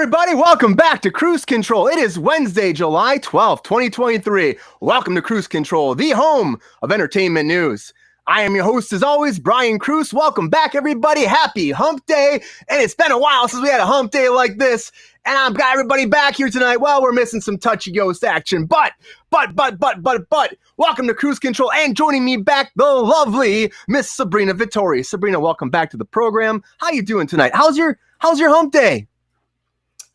everybody? Welcome back to Kruse Control. It is Wednesday, July 12th, 2023. Welcome to Kruse Control, the home of entertainment news. I am your host, as always, Brian Kruse. Welcome back, everybody. Happy Hump Day. And it's been a while since we had a hump day like this. And I've got everybody back here tonight. Well, we're missing some touchy ghost action, but, welcome to Kruse Control. And joining me back, the lovely Miss Sabrina Vittori. Sabrina, welcome back to the program. How you doing tonight? How's your hump day?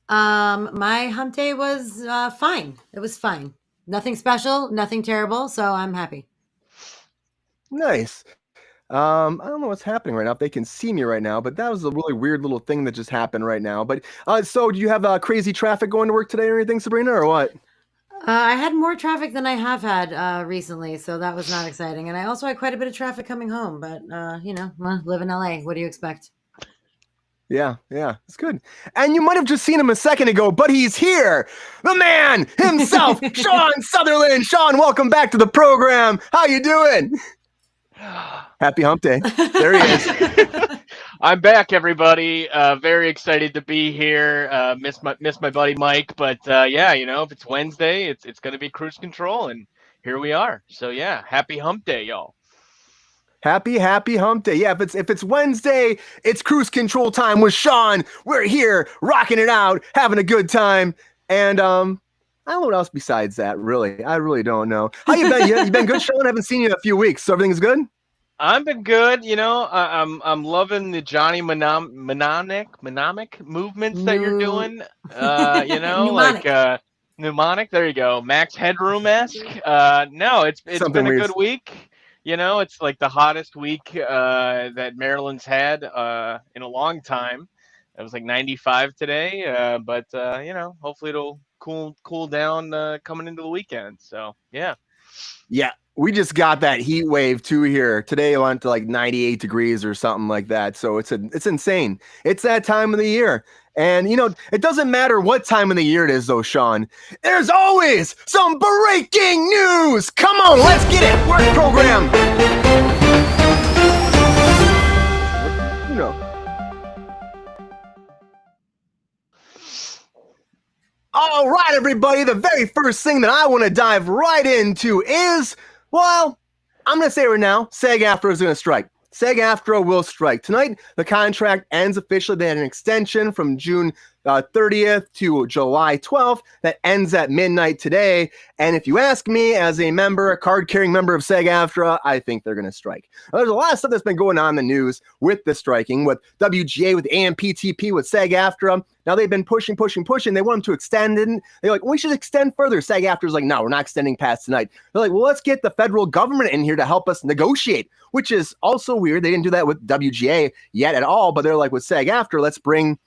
My hump day was fine. It was fine. Nothing special, nothing terrible, so I'm happy. Nice. I don't know what's happening right now, if they can see me right now, but that was a really weird little thing that just happened right now. But so do you have crazy traffic going to work today or anything, Sabrina, or what? I had more traffic than I have had recently, so that was not exciting. And I also had quite a bit of traffic coming home, but live in LA. What do you expect? Yeah, it's good. And you might have just seen him a second ago, but he's here. The man himself, Sean Sutherland. Sean, welcome back to the program. How you doing? Happy hump day. There he is. I'm back, everybody. Very excited to be here. Miss my buddy Mike, but if it's Wednesday, it's going to be Kruse Control, and here we are. So yeah, happy hump day, y'all. Happy hump day. Yeah, if it's Wednesday, it's Kruse Control time with Sean. We're here rocking it out, having a good time. And I don't know what else besides that, really. I really don't know. How you been? You been good, Sean? I haven't seen you in a few weeks. So everything's good? I've been good. I'm loving the Johnny Mnemonic movements that you're doing. Mnemonic. There you go. Max Headroom-esque. No, it's been a good week. It's like the hottest week that Maryland's had in a long time. It was like 95 today, but hopefully it'll cool down coming into the weekend. So yeah. We just got that heat wave too here. Today it went to like 98 degrees or something like that. So it's insane. It's that time of the year. And, it doesn't matter what time of the year it is, though, Sean. There's always some breaking news. Come on, let's get it. Work program. All right, everybody. The very first thing that I want to dive right into is, well, I'm going to say it right now, SAG-AFTRA is going to strike. SAG-AFTRA will strike. Tonight, the contract ends officially. They had an extension from June 30th to July 12th that ends at midnight today. And if you ask me, as a card-carrying member of SAG-AFTRA, I think they're going to strike. Now, there's a lot of stuff that's been going on in the news with the striking, with WGA, with AMPTP, with SAG-AFTRA. Now they've been pushing. They want them to extend it. They're like, we should extend further. SAG-AFTRA's like, no, we're not extending past tonight. They're like, well, let's get the federal government in here to help us negotiate, which is also weird. They didn't do that with WGA yet at all, but they're like, with SAG-AFTRA, let's bring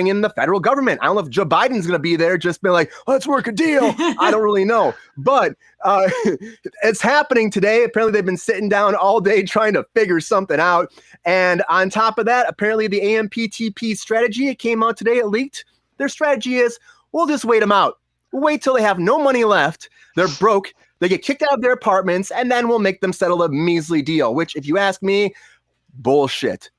in the federal government. I don't know if Joe Biden's going to be there, just be like, let's work a deal. I don't really know. But it's happening today. Apparently, they've been sitting down all day trying to figure something out. And on top of that, apparently the AMPTP strategy, it came out today, it leaked. Their strategy is, we'll just wait them out. We'll wait till they have no money left. They're broke. They get kicked out of their apartments, and then we'll make them settle a measly deal, which, if you ask me, bullshit.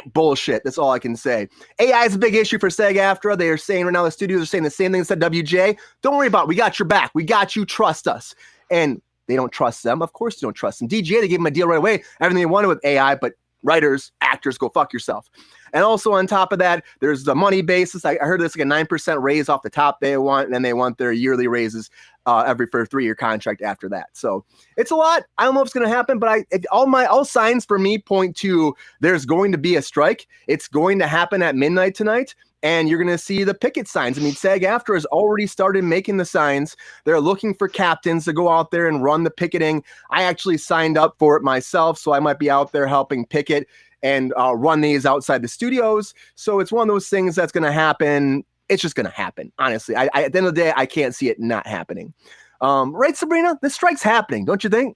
Bullshit. That's all I can say. AI is a big issue for SAG-AFTRA. They are saying right now, the studios are saying the same thing that said WJ. Don't worry about it. We got your back. We got you. Trust us. And they don't trust them. Of course they don't trust them. DGA, they gave them a deal right away. Everything they wanted with AI, but writers, actors, go fuck yourself. And also on top of that, there's the money basis. I heard there's like a 9% raise off the top they want, and then they want their yearly raises every for a 3-year contract after that. So it's a lot. I don't know if it's going to happen, but all signs for me point to there's going to be a strike. It's going to happen at midnight tonight, and you're going to see the picket signs. I mean, SAG-AFTRA has already started making the signs. They're looking for captains to go out there and run the picketing. I actually signed up for it myself, so I might be out there helping picket and run these outside the studios. So it's one of those things that's going to happen. It's just going to happen. Honestly, at the end of the day, I can't see it not happening. Right, Sabrina? This strike's happening, don't you think?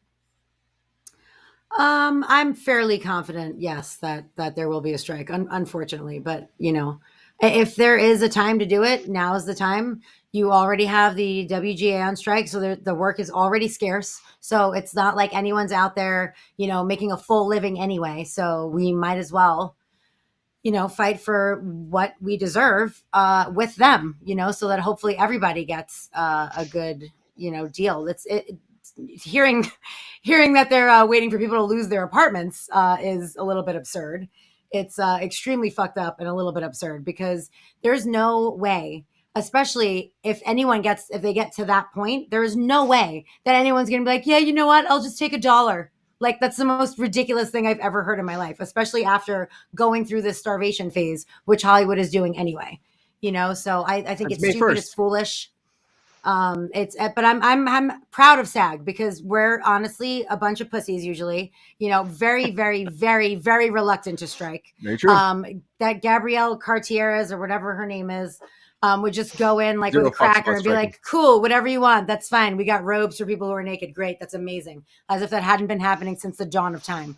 I'm fairly confident, yes, that there will be a strike, unfortunately. But, if there is a time to do it, now is the time. You already have the WGA on strike, so the work is already scarce. So it's not like anyone's out there, making a full living anyway. So we might as well fight for what we deserve with them, so that hopefully everybody gets a good, deal. Hearing that they're waiting for people to lose their apartments is a little bit absurd. It's extremely fucked up and a little bit absurd, because there's no way, especially if they get to that point, there is no way that anyone's going to be like, yeah, you know what? I'll just take $1. Like, that's the most ridiculous thing I've ever heard in my life, especially after going through this starvation phase, which Hollywood is doing anyway. So I think it's stupid. 1st. It's foolish. But I'm proud of SAG, because we're honestly a bunch of pussies usually, very, very, very, very reluctant to strike. Very true. That Gabrielle Cartieres, or whatever her name is, would just go in like with a cracker and be like, cool, whatever you want. That's fine. We got robes for people who are naked. Great. That's amazing. As if that hadn't been happening since the dawn of time.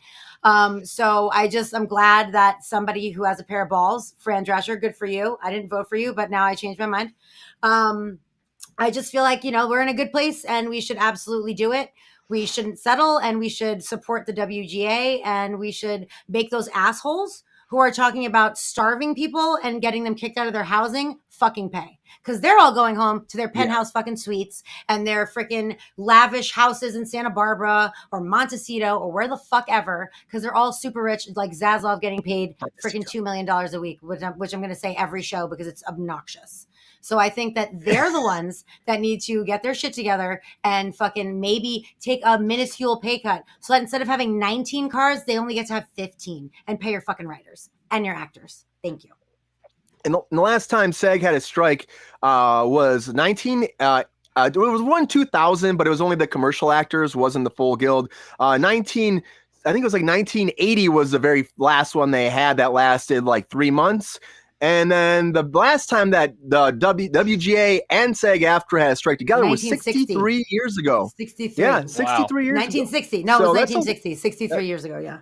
So I'm glad that somebody who has a pair of balls, Fran Drescher, good for you. I didn't vote for you, but now I changed my mind. I just feel like, we're in a good place and we should absolutely do it. We shouldn't settle, and we should support the WGA, and we should make those assholes who are talking about starving people and getting them kicked out of their housing fucking pay. Because they're all going home to their penthouse fucking suites and their freaking lavish houses in Santa Barbara or Montecito or where the fuck ever, because they're all super rich, like Zaslav getting paid freaking $2 million a week, which I'm going to say every show because it's obnoxious. So I think that they're the ones that need to get their shit together and fucking maybe take a minuscule pay cut, so that instead of having 19 cars, they only get to have 15, and pay your fucking writers and your actors. Thank you. And the last time SAG had a strike was it was 2000, but it was only the commercial actors, wasn't the full guild. I think it was like 1980 was the very last one they had that lasted like 3 months. And then the last time that the WGA and SAG-AFTRA had a strike together was 63 years ago. 63. Yeah, 63 years 1960. No, it was 1960. 63 years ago, yeah.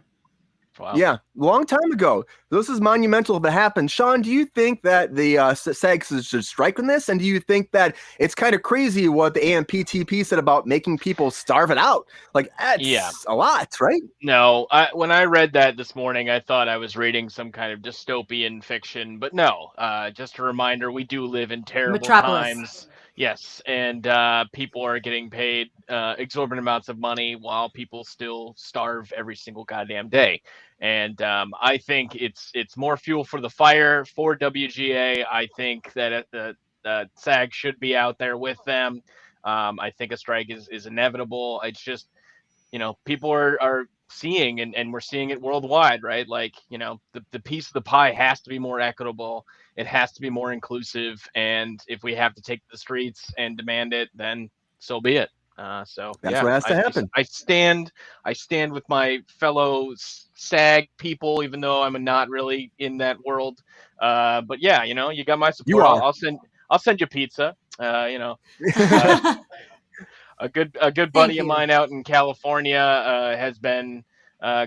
Wow. Yeah, long time ago. This is monumental if it happened. Sean, do you think that the SAG should strike on this? And do you think that it's kind of crazy what the AMPTP said about making people starve it out? Like, that's a lot, right? No, when I read that this morning, I thought I was reading some kind of dystopian fiction. But no, just a reminder, we do live in terrible times. Yes, and people are getting paid exorbitant amounts of money while people still starve every single goddamn day. And I think it's more fuel for the fire for WGA. I think that the SAG should be out there with them. I think a strike is inevitable. It's just, people are seeing, and we're seeing it worldwide, right? Like, the piece of the pie has to be more equitable. It has to be more inclusive. And if we have to take to the streets and demand it, then so be it. So that's what has to happen. I stand with my fellow SAG people, even though I'm not really in that world. But yeah, you got my support. I'll send you pizza. A good buddy of mine out in California has been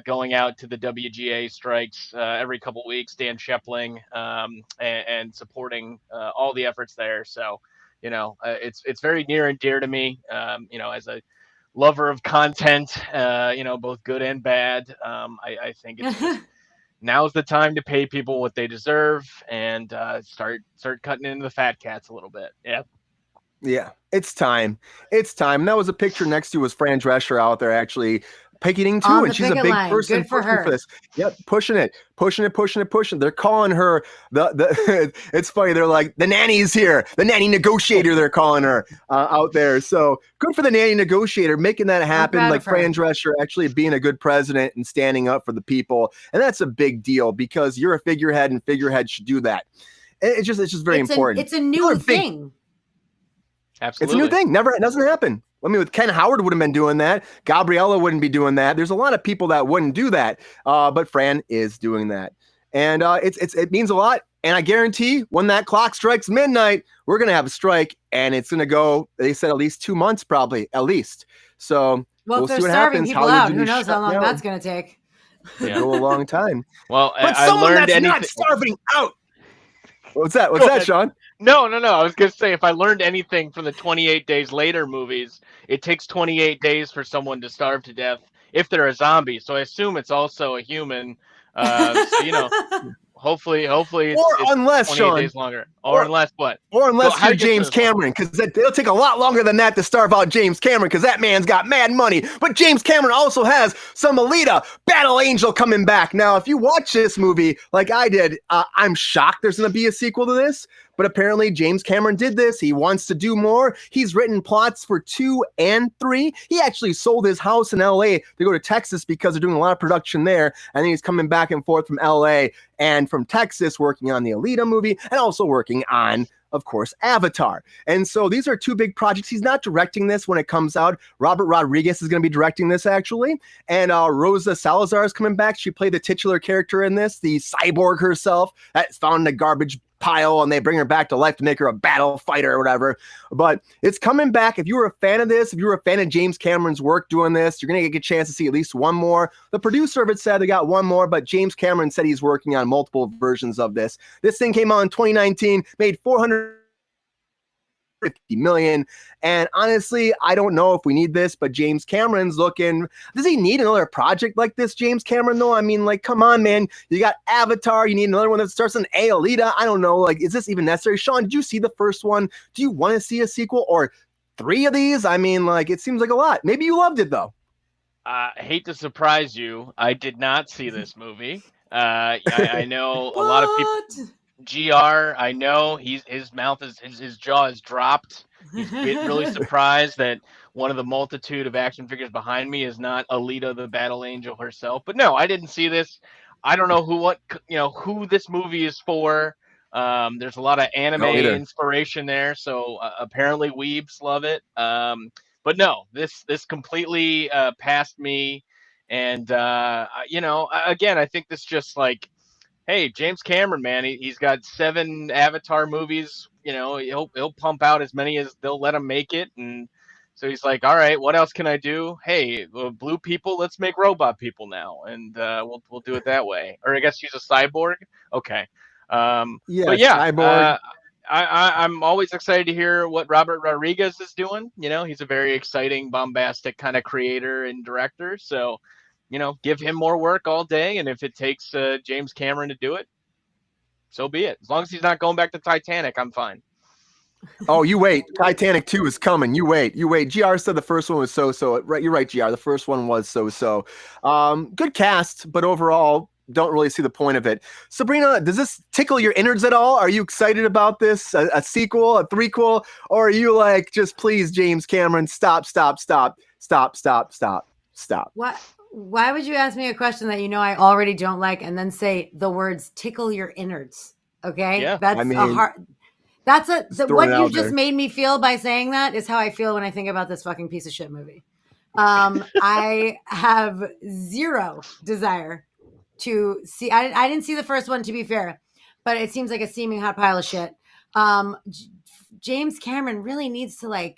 going out to the WGA strikes every couple weeks, Dan Shepling, and supporting all the efforts there. So, it's very near and dear to me, as a lover of content, both good and bad. I think it's just, now's the time to pay people what they deserve and start cutting into the fat cats a little bit. Yeah. Yeah, it's time. It's time. And that was a picture next to was Fran Drescher out there actually picketing too, and she's a big person. Good for her. For this. Yep, pushing it. They're calling her the it's funny. They're like, the nanny's here, the nanny negotiator. They're calling her out there. So good for the nanny negotiator making that happen. Like Fran Drescher actually being a good president and standing up for the people, and that's a big deal because you're a figurehead, and figureheads should do that. It's just very important. It's a new thing. Absolutely. It's a new thing. It doesn't happen. I mean, with Ken Howard would have been doing that. Gabriella wouldn't be doing that. There's a lot of people that wouldn't do that. But Fran is doing that. And it means a lot. And I guarantee when that clock strikes midnight, we're going to have a strike. And it's going to go, they said, at least 2 months, probably, at least. So we'll see what happens. People out. Who knows how long that's going to take. Yeah. Go a long time. Well, but someone that's not starving out. What's that? What's that, Sean? No. I was going to say, if I learned anything from the 28 Days Later movies, it takes 28 days for someone to starve to death if they're a zombie. So I assume it's also a human. So, hopefully Or it's unless 28 Sean, days longer. Or unless what? Or unless how you're do you get to James this one? Cameron, because it'll take a lot longer than that to starve out James Cameron, because that man's got mad money. But James Cameron also has some Alita Battle Angel coming back. Now, if you watch this movie like I did, I'm shocked there's going to be a sequel to this. But apparently James Cameron did this. He wants to do more. He's written plots for 2 and 3. He actually sold his house in LA to go to Texas because they're doing a lot of production there. And then he's coming back and forth from LA and from Texas working on the Alita movie and also working on, of course, Avatar. And so these are 2 big projects. He's not directing this when it comes out. Robert Rodriguez is going to be directing this, actually. And Rosa Salazar is coming back. She played the titular character in this, the cyborg herself that's found in the garbage pile, and they bring her back to life to make her a battle fighter or whatever. But it's coming back. If you were a fan of this, if you were a fan of James Cameron's work doing this, you're going to get a chance to see at least one more. The producer of it said they got one more, but James Cameron said he's working on multiple versions of this. This thing came out in 2019, made $450 million. And honestly, I don't know if we need this, but James Cameron's looking. Does he need another project like this, James Cameron, though? I mean, like, come on, man. You got Avatar. You need another one that starts on Alita. I don't know. Like, is this even necessary? Sean, did you see the first one? Do you want to see a sequel or 3 of these? I mean, like, it seems like a lot. Maybe you loved it, though. I hate to surprise you. I did not see this movie. I know a lot of people. GR, I know his jaw is dropped. He's been really surprised that one of the multitude of action figures behind me is not Alita the Battle Angel herself. But no, I didn't see this. I don't know who this movie is for. There's a lot of anime inspiration there, so apparently weebs love it. But no, this completely passed me. And again, I think this just like, hey, James Cameron, man, he's got 7 Avatar movies. He'll pump out as many as they'll let him make it, and so he's like, all right, what else can I do? Hey, blue people, let's make robot people now, and we'll do it that way. Or I guess he's a cyborg. Okay, cyborg. I'm always excited to hear what Robert Rodriguez is doing. He's a very exciting, bombastic kind of creator and director. So, give him more work all day. And if it takes James Cameron to do it, so be it. As long as he's not going back to Titanic, I'm fine. Oh, you wait. Titanic 2 is coming. You wait. GR said the first one was so-so. Right, you're right, GR. The first one was so-so. Good cast, but overall, don't really see the point of it. Sabrina, does this tickle your innards at all? Are you excited about this? A sequel, a threequel? Or are you like, just please, James Cameron, stop. What? Why would you ask me a question that I already don't like and then say the words tickle your innards? Okay? Yeah. That's a hard... what you just made me feel by saying that is how I feel when I think about this fucking piece of shit movie. I have zero desire to see. I didn't see the first one, to be fair, but it seems like a steaming hot pile of shit. James Cameron really needs to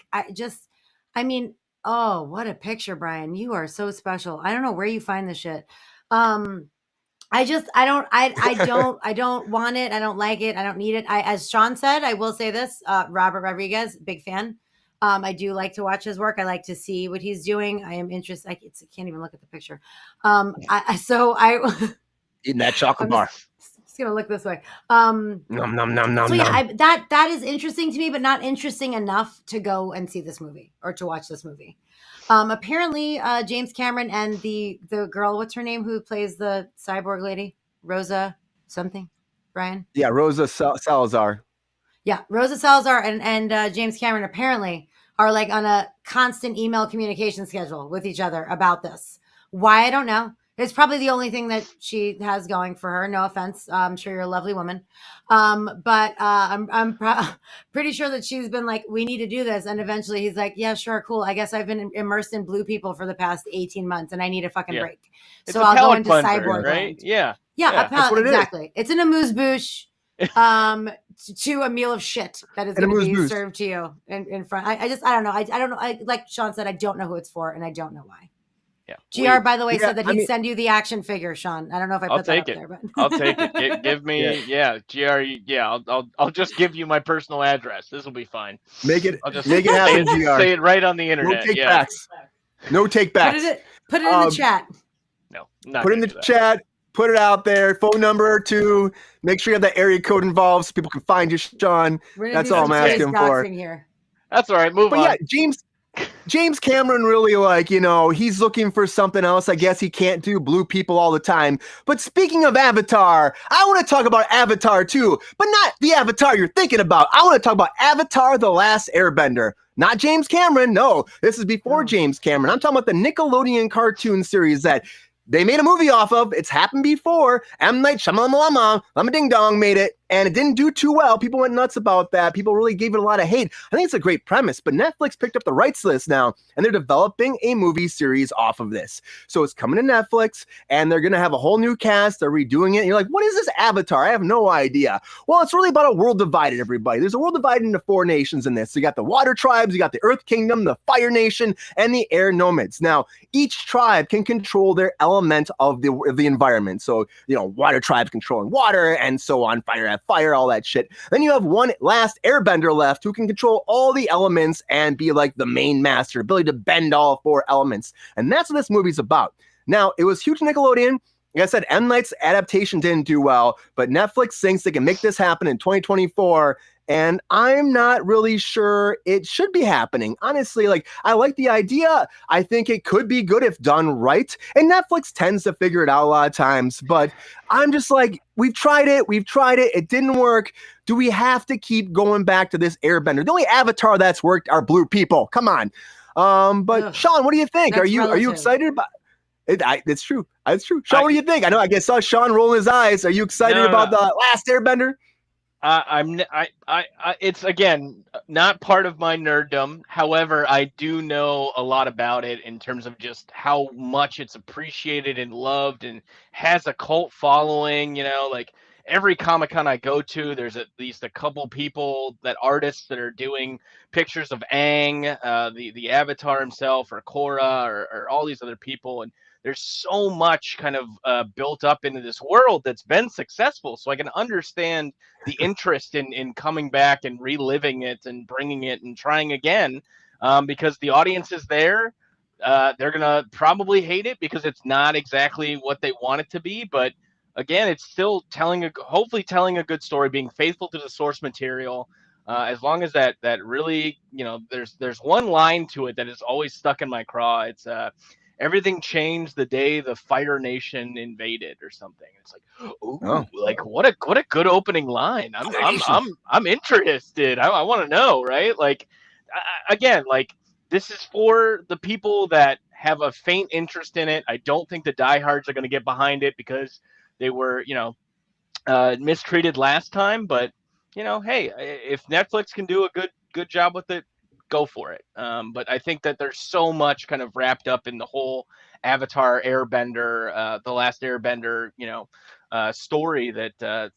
oh, what a picture, Brian. You are so special. I don't know where you find this shit. I don't want it. I don't like it. I don't need it. As Sean said, I will say this, Robert Rodriguez, big fan. I do like to watch his work. I like to see what he's doing. I am interested. I can't even look at the picture. Eating that chocolate bar. Just gonna look this way. Nom, nom, nom, nom, so yeah, nom. that is interesting to me, but not interesting enough to go and see this movie or to watch this movie. Apparently, James Cameron and the girl, what's her name, who plays the cyborg lady, Rosa something, Brian? Yeah, Rosa Salazar. Yeah, Rosa Salazar and James Cameron apparently are like on a constant email communication schedule with each other about this. Why, I don't know. It's probably the only thing that she has going for her. No offense. I'm sure you're a lovely woman. But I'm pretty sure that she's been like, we need to do this. And eventually he's like, yeah, sure, cool. I guess I've been immersed in blue people for the past 18 months and I need a fucking break. It's so I'll go into cyborg right? land. Yeah. Yeah, exactly. It's an amuse-bouche to a meal of shit that is going to be served to you in front. I don't know. I don't know. Like Sean said, I don't know who it's for and I don't know why. Yeah. GR, by the way, said that he'd send you the action figure, Sean. I don't know if I put that up there, but I'll take it. Give me, GR. Yeah, I'll just give you my personal address. This will be fine. Make it happen, GR. Say it right on the internet. No take backs. No take backs. Put it in the chat. No, not put it in the chat. Put it out there. Phone number too. Make sure you have that area code involved so people can find you, Sean. That's all I'm asking for. Here. That's all right. Move on. Yeah, James Cameron really, like, he's looking for something else. I guess he can't do blue people all the time. But speaking of Avatar, I want to talk about Avatar too, but not the Avatar you're thinking about. I want to talk about Avatar: The Last Airbender. Not James Cameron. No, this is before James Cameron. I'm talking about the Nickelodeon cartoon series that they made a movie off of. It's happened before. M. Night Shyamalan, Lama Ding Dong made it, and it didn't do too well. People went nuts about that. People really gave it a lot of hate. I think it's a great premise, but Netflix picked up the rights to this now, and they're developing a movie series off of this. So it's coming to Netflix, and they're going to have a whole new cast. They're redoing it. And you're like, what is this Avatar? I have no idea. Well, it's really about a world divided, everybody. There's a world divided into 4 nations in this. So you got the Water Tribes, you got the Earth Kingdom, the Fire Nation, and the Air Nomads. Now, each tribe can control their element of the environment. So, Water Tribes controlling water, and so on. Fire have fire, all that shit. Then you have one last airbender left who can control all the elements and be like the main master, ability to bend all 4 elements. And that's what this movie's about. Now, it was huge Nickelodeon. Like I said, M. Night's adaptation didn't do well, but Netflix thinks they can make this happen in 2024. And I'm not really sure it should be happening. Honestly, I like the idea. I think it could be good if done right. And Netflix tends to figure it out a lot of times. But I'm just like, we've tried it. It didn't work. Do we have to keep going back to this Airbender? The only Avatar that's worked are blue people. Come on. But Sean, what do you think? Are you excited about it? It's true. It's true. Sean, what do you think? I saw Sean rolling his eyes. Are you excited about The Last Airbender? It's again not part of my nerddom. However, I do know a lot about it in terms of just how much it's appreciated and loved and has a cult following. Every Comic-Con I go to, there's at least a couple people, artists that are doing pictures of Aang, the Avatar himself, or Korra, or all these other people, and there's so much kind of built up into this world that's been successful. So I can understand the interest in coming back and reliving it and bringing it and trying again, because the audience is there. They're going to probably hate it because it's not exactly what they want it to be. But again, it's still hopefully telling a good story, being faithful to the source material. As long as that really, there's one line to it that is always stuck in my craw. It's everything changed the day the Fire Nation invaded, or something. It's like, what a good opening line. I'm interested. I want to know, right? Again, this is for the people that have a faint interest in it. I don't think the diehards are going to get behind it because they were, mistreated last time. But hey, if Netflix can do a good job with it, go for it. But I think that there's so much kind of wrapped up in the whole Avatar Airbender, The Last Airbender, story that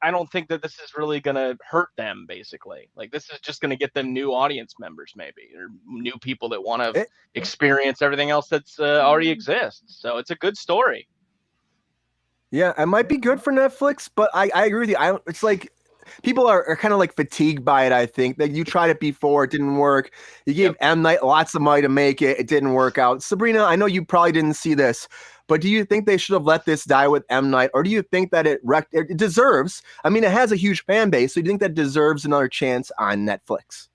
I don't think that this is really going to hurt them, basically. This is just going to get them new audience members, maybe, or new people that want to experience everything else that's already exists. So it's a good story. Yeah, it might be good for Netflix, but I agree with you. It's like, people are kind of fatigued by it. I think that you tried it before, it didn't work. You gave M. Night lots of money to make it, it didn't work out. Sabrina, I know you probably didn't see this, but do you think they should have let this die with M. Night, or do you think that it deserves? I mean, it has a huge fan base, so do you think that deserves another chance on Netflix?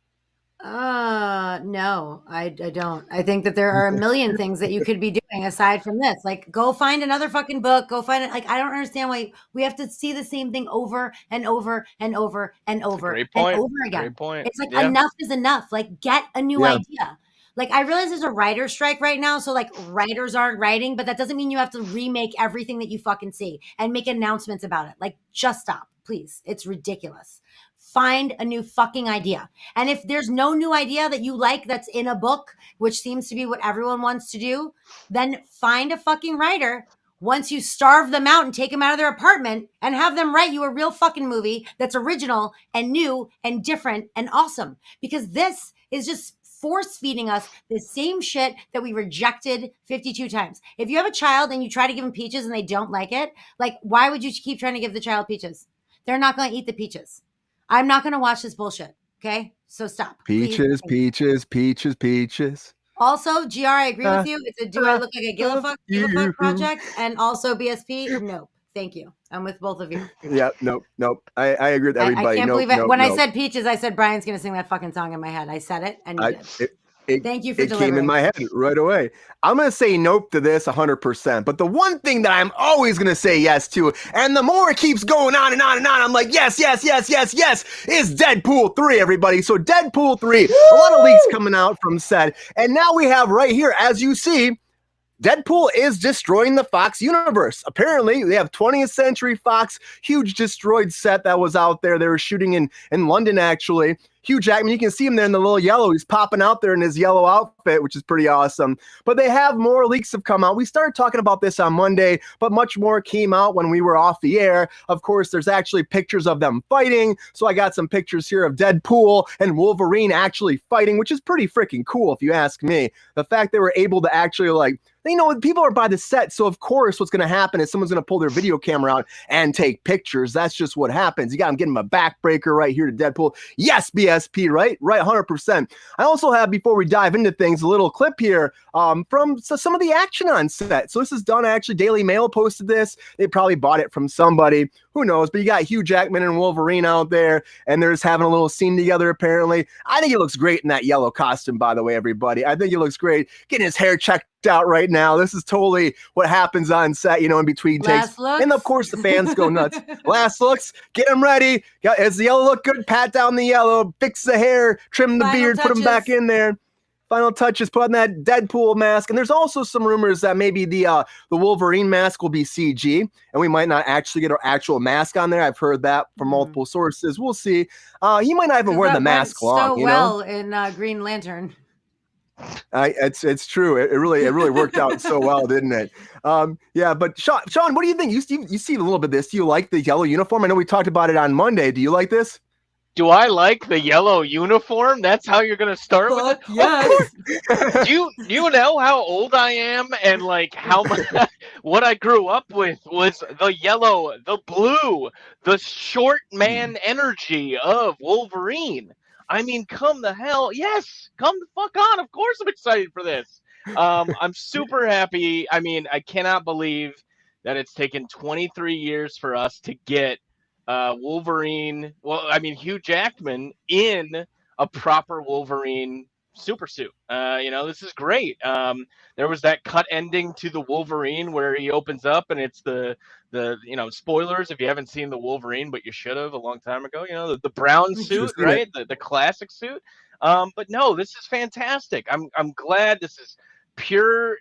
No, I don't. I think that there are a million things that you could be doing aside from this. Go find another fucking book. Go find it. I don't understand why we have to see the same thing over and over and over and over and over again. Great point. It's enough is enough. Get a new idea. I realize there's a writer's strike right now, so writers aren't writing, but that doesn't mean you have to remake everything that you fucking see and make announcements about it. Just stop, please. It's ridiculous. Find a new fucking idea. And if there's no new idea that you like that's in a book, which seems to be what everyone wants to do, then find a fucking writer. Once you starve them out and take them out of their apartment and have them write you a real fucking movie that's original and new and different and awesome. Because this is just force feeding us the same shit that we rejected 52 times. If you have a child and you try to give them peaches and they don't like it, why would you keep trying to give the child peaches? They're not going to eat the peaches. I'm not going to watch this bullshit. Okay? So stop. Peaches, please. peaches. Also, GR, I agree with you. It's a do I look like a Gillafuck project? And also BSP, nope. Thank you. I'm with both of you. Yeah, nope. I agree with everybody. I can't believe it. When I said Peaches, I said Brian's going to sing that fucking song in my head. I said it, and he did. Thank you for delivering. It came in my head right away. I'm going to say nope to this 100%. But the one thing that I'm always going to say yes to, and the more it keeps going on and on and on, I'm like, yes, is Deadpool 3, everybody. So Deadpool 3, a lot of leaks coming out from set. And now we have right here, as you see, Deadpool is destroying the Fox universe. Apparently, they have 20th Century Fox, huge destroyed set that was out there. They were shooting in London, actually. Hugh Jackman, you can see him there in the little yellow. He's popping out there in his yellow outfit, which is pretty awesome. But they have more leaks have come out. We started talking about this on Monday, but much more came out when we were off the air. Of course, there's actually pictures of them fighting. So I got some pictures here of Deadpool and Wolverine actually fighting, which is pretty freaking cool, if you ask me. The fact they were able to actually, like, you know, people are by the set, so of course what's going to happen is someone's going to pull their video camera out and take pictures. That's just what happens. You got him getting a backbreaker right here to Deadpool. Yes, BSP, right? Right, 100%. I also have, before we dive into things, a little clip here from some of the action on set. So this is done, actually, Daily Mail posted this. They probably bought it from somebody. Who knows? But you got Hugh Jackman and Wolverine out there, and they're just having a little scene together, apparently. I think he looks great in that yellow costume, by the way, everybody. I think he looks great. Getting his hair checked out right now. This is totally what happens on set, you know, in between takes. And of course, the fans go nuts. Last looks, get him ready. Does the yellow look good? Pat down the yellow, fix the hair, trim the beard, put him back in there. Final touches, put on that Deadpool mask. And there's also some rumors that maybe the Wolverine mask will be CG, and we might not actually get an actual mask on there. I've heard that from multiple sources. We'll see. He might not even wear the mask long. So well in Green Lantern. It's true. It really worked out so well, didn't it? Yeah. But Sean, what do you think? You see a little bit of this. Do you like the yellow uniform? I know we talked about it on Monday. Do you like this? Do I like the yellow uniform? That's how you're gonna start with it? Yes. Do you know how old I am and like how much what I grew up with was the yellow, the blue, the short man energy of Wolverine. I mean, come the fuck on. Of course I'm excited for this. I'm super happy. I mean, I cannot believe that it's taken 23 years for us to get Wolverine, Hugh Jackman in a proper Wolverine super suit. This is great. There was that cut ending to the Wolverine where he opens up and it's the spoilers if you haven't seen the Wolverine, but you should have a long time ago. The brown suit, right? The classic suit. But no, this is fantastic. I'm glad this is pure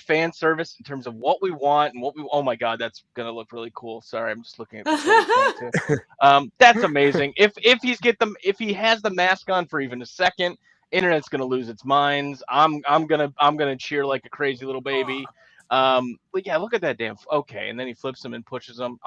fan service in terms of what we want and oh my god, that's gonna look really cool. Sorry, I'm just looking at this too. That's amazing. If he has the mask on for even a second, internet's gonna lose its minds. I'm gonna cheer like a crazy little baby. But yeah, look at that damn okay, and then he flips him and pushes him.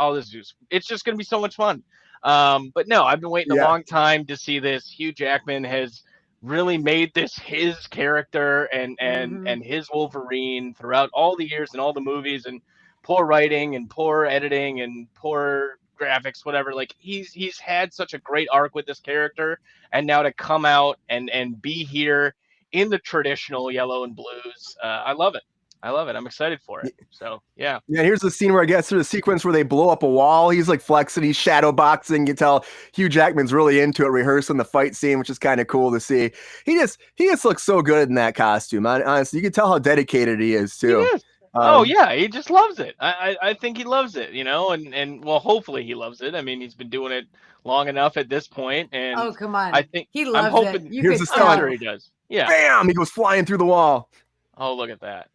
It's just gonna be so much fun. But no, I've been waiting a long time to see this. Hugh Jackman has really made this his character and his Wolverine throughout all the years and all the movies, and poor writing and poor editing and poor graphics, whatever. Like he's had such a great arc with this character, and now to come out and be here in the traditional yellow and blues, I love it. I'm excited for it. So yeah. Yeah. Here's the scene where I guess through the sequence where they blow up a wall. He's like flexing, he's shadow boxing. You tell Hugh Jackman's really into it, rehearsing the fight scene, which is kind of cool to see. He just looks so good in that costume. Honestly, you can tell how dedicated he is too. He is. Oh yeah, he just loves it. I think he loves it, and well, hopefully he loves it. I mean, he's been doing it long enough at this point, and oh come on, I think he loves it. Here's the I'm sure he does. Yeah. Bam! He goes flying through the wall. Oh, look at that.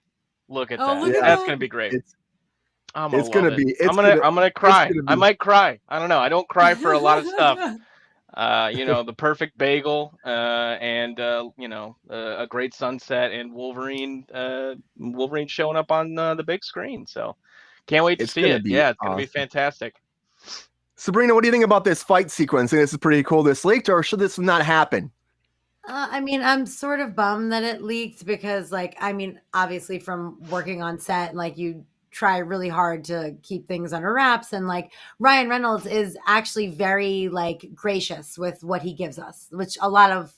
Look at that. That's gonna be great. I'm gonna cry. I might cry. I don't know. I don't cry for a lot of stuff. The perfect bagel, and a great sunset, and Wolverine showing up on the big screen. So can't wait to see it. Yeah, it's gonna be fantastic. Sabrina, what do you think about this fight sequence? Think this is pretty cool. This leaked, or should this not happen? I'm sort of bummed that it leaked because, obviously from working on set, you try really hard to keep things under wraps. And Ryan Reynolds is actually very gracious with what he gives us, which a lot of,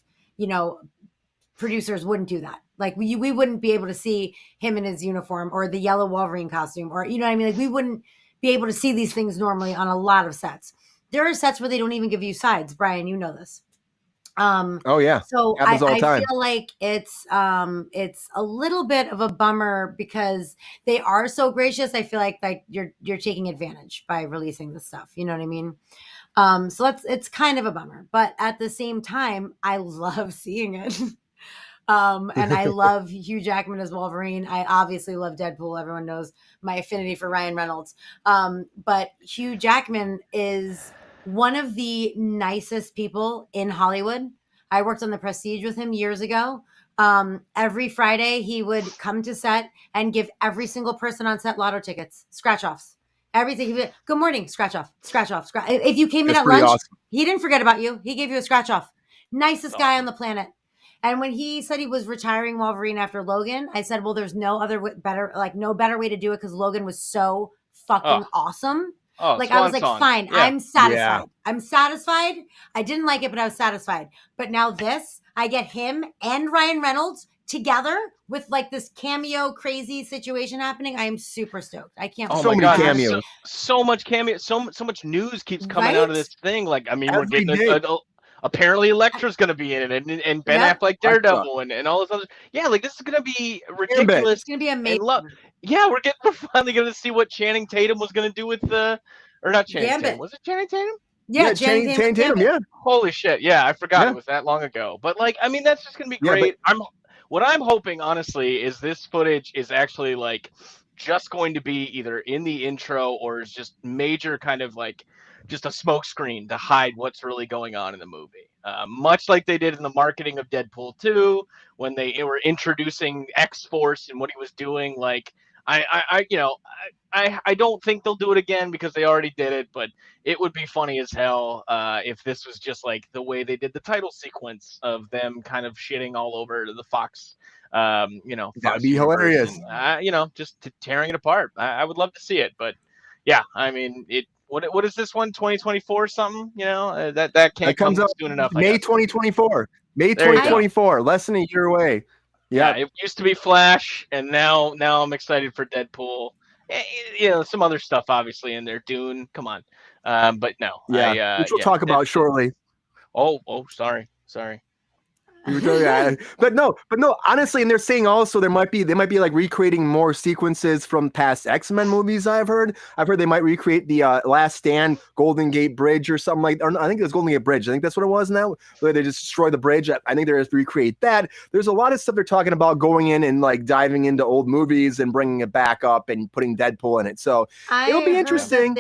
producers wouldn't do that. Like we wouldn't be able to see him in his uniform or the yellow Wolverine costume, or you know what I mean? Like we wouldn't be able to see these things normally on a lot of sets. There are sets where they don't even give you sides. Brian, you know this. Oh yeah. So Happens all the time. feel like it's a little bit of a bummer because they are so gracious. I feel like you're taking advantage by releasing this stuff. You know what I mean? So it's kind of a bummer, but at the same time, I love seeing it. And I love Hugh Jackman as Wolverine. I obviously love Deadpool. Everyone knows my affinity for Ryan Reynolds. But Hugh Jackman is one of the nicest people in Hollywood. I worked on The Prestige with him years ago. Every Friday, he would come to set and give every single person on set lotto tickets, scratch offs. Everything. He'd be like, good morning, scratch off, scratch off. If you came in at lunch, awesome. He didn't forget about you. He gave you a scratch off. Nicest guy on the planet. And when he said he was retiring Wolverine after Logan, I said, well, there's no better way to do it because Logan was so fucking awesome. Like I was like, fine, yeah. I'm satisfied. Yeah. I'm satisfied. I didn't like it, but I was satisfied. But now this, I get him and Ryan Reynolds together with like this cameo crazy situation happening. I am super stoked. I can't. Oh my God, cameos. So much cameo. So much news keeps coming out of this thing. Like, I mean, we're getting apparently Elektra's going to be in it, and Ben Affleck Daredevil, and all this other. Yeah, like this is going to be ridiculous. It's going to be amazing. We're finally going to see what Channing Tatum was going to do with or not Channing Gambit. Tatum. Was it Channing Tatum? Yeah, Channing Tatum. Yeah. Holy shit! Yeah, I forgot it was that long ago. But like, I mean, that's just going to be great. What I'm hoping, honestly, is this footage is actually like just going to be either in the intro or is just major kind of like just a smoke screen to hide what's really going on in the movie. Much like they did in the marketing of Deadpool 2 when they were introducing X-Force and what he was doing. Like, I don't think they'll do it again because they already did it, but it would be funny as hell if this was just like the way they did the title sequence of them kind of shitting all over the Fox, Fox that'd be hilarious. And, just tearing it apart. I would love to see it, but yeah, I mean, what is this one? 2024 something? That can't come soon enough. May 2024. May 2024. Less than a year away. Yeah, it used to be Flash, and now I'm excited for Deadpool. Some other stuff obviously in there. Dune, come on. But no. Which we'll talk about shortly. Oh, sorry. But no, honestly, and they're saying also they might be like recreating more sequences from past X-Men movies. I've heard they might recreate the Last Stand Golden Gate Bridge or something like, or I think it was Golden Gate Bridge. I think that's what it was now, where they just destroy the bridge. I think they're going to recreate that. There's a lot of stuff they're talking about going in and like diving into old movies and bringing it back up and putting Deadpool in it. So it'll be interesting.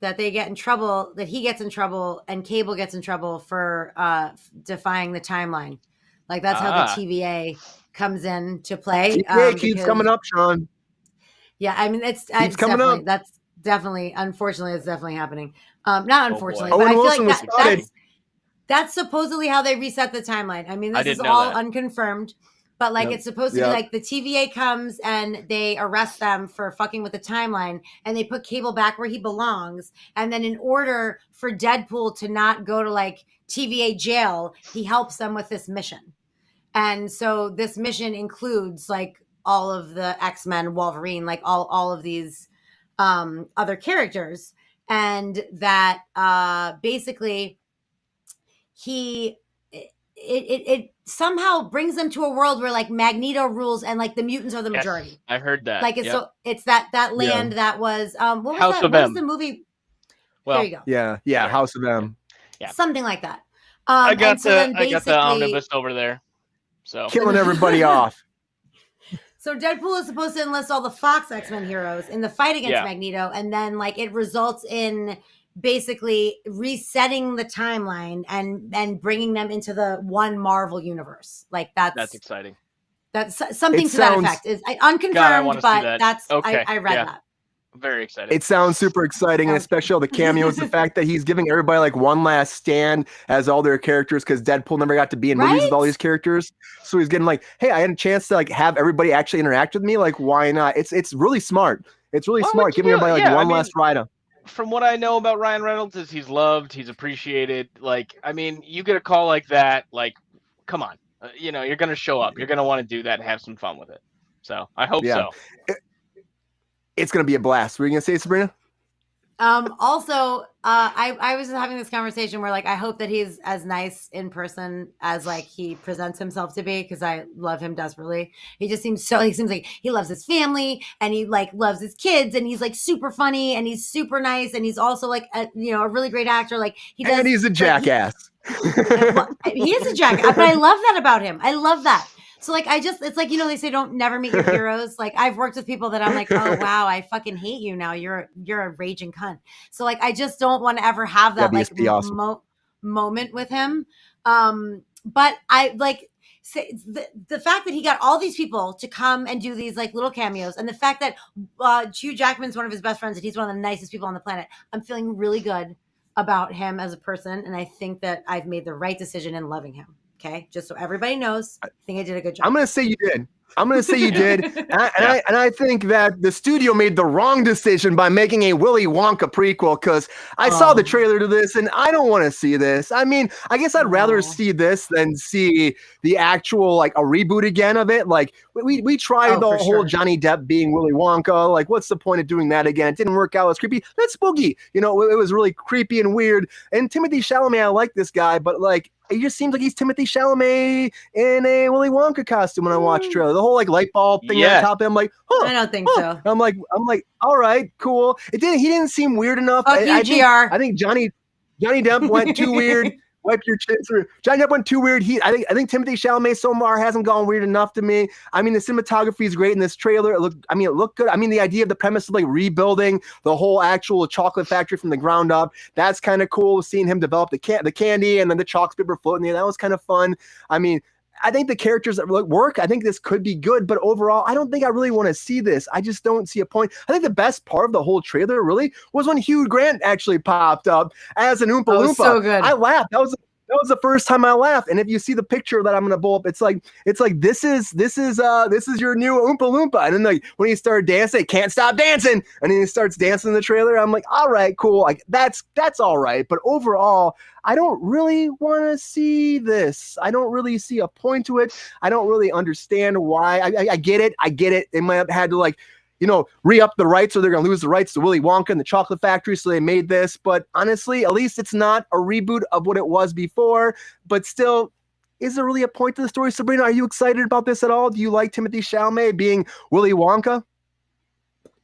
That they get in trouble, that he gets in trouble, and Cable gets in trouble for defying the timeline. Like that's how the TVA comes in to play. TVA keeps coming up, Sean. Yeah, I mean it's coming up. That's definitely, unfortunately, it's definitely happening. Not unfortunately, but I feel like that's supposedly how they reset the timeline. I mean, this is all unconfirmed. But like it's supposed to be like the TVA comes and they arrest them for fucking with the timeline and they put Cable back where he belongs. And then in order for Deadpool to not go to like TVA jail, he helps them with this mission. And so this mission includes like all of the X-Men, Wolverine, like all of these other characters. And that basically it somehow brings them to a world where like Magneto rules and like the mutants are the majority. Yes, I heard that. Like it's that land that was what was House that? of What M. was the movie? Well, there you go. Yeah, House of M. Yeah, something like that. I got the omnibus over there. So killing everybody off. So Deadpool is supposed to enlist all the Fox X-Men heroes in the fight against Magneto, and then like it results in basically resetting the timeline and bringing them into the one Marvel universe. Like that's exciting. That's something to that effect. Is unconfirmed, but that's okay. I read that. Very excited. It sounds super exciting, and especially all the cameos. The fact that he's giving everybody like one last stand as all their characters, because Deadpool never got to be in movies with all these characters. So he's getting like, hey, I had a chance to like have everybody actually interact with me. Like, why not? It's really smart. It's really smart, giving everybody like one last ride up. From what I know about Ryan Reynolds is he's loved, he's appreciated. Like, I mean, you get a call like that, like come on, you know, you're gonna show up. You're gonna want to do that and have some fun with it. So I hope so. It's gonna be a blast. What were you gonna say, Sabrina? Also, I was having this conversation where like I hope that he's as nice in person as like he presents himself to be, because I love him desperately. He seems like he loves his family and he like loves his kids and he's like super funny and he's super nice and he's also like a really great actor. Like he does, and he's a jackass. He is a jackass, but I love that about him. I love that. So like it's like, they say don't never meet your heroes. Like I've worked with people that I'm like, oh wow, I fucking hate you now. You're a raging cunt. So like I just don't want to ever have that awesome. Moment with him. But I like the fact that he got all these people to come and do these like little cameos, and the fact that Hugh Jackman's one of his best friends and he's one of the nicest people on the planet. I'm feeling really good about him as a person, and I think that I've made the right decision in loving him. Okay, just so everybody knows, I think I did a good job. I'm going to say you did. And I think that the studio made the wrong decision by making a Willy Wonka prequel, because I saw the trailer to this and I don't want to see this. I mean, I guess I'd rather see this than see the actual, like, a reboot again of it. Like, we tried the whole Johnny Depp being Willy Wonka. Like, what's the point of doing that again? It didn't work out. It was creepy. That's Boogie. It was really creepy and weird. And Timothée Chalamet, I like this guy, but, like, it just seems like he's Timothée Chalamet in a Willy Wonka costume when I watch trailer. The whole like light bulb thing on top of him, like, I don't think so. I'm like, all right, cool. He didn't seem weird enough. I think Johnny Depp went too weird. Wipe your chin through. Johnny Depp went too weird. I think Timothée Chalamet so far hasn't gone weird enough to me. I mean, the cinematography is great in this trailer. It looked good. I mean, the idea of the premise of like rebuilding the whole actual chocolate factory from the ground up, that's kind of cool. Seeing him develop the candy and then the chocolate paper floating there, that was kind of fun. I mean, I think the characters that work. I think this could be good, but overall, I don't think I really want to see this. I just don't see a point. I think the best part of the whole trailer really was when Hugh Grant actually popped up as an Oompa Loompa. So good. I laughed. That was the first time I laughed. And if you see the picture that I'm gonna pull up, it's like this is your new Oompa Loompa. And then like when he started dancing, can't stop dancing, and then he starts dancing in the trailer. I'm like, all right, cool. Like that's all right. But overall, I don't really want to see this. I don't really see a point to it. I don't really understand why. I get it. They might have had to like, re-up the rights, or they're going to lose the rights to Willy Wonka and the Chocolate Factory, so they made this. But honestly, at least it's not a reboot of what it was before. But still, is there really a point to the story? Sabrina, are you excited about this at all? Do you like Timothée Chalamet being Willy Wonka?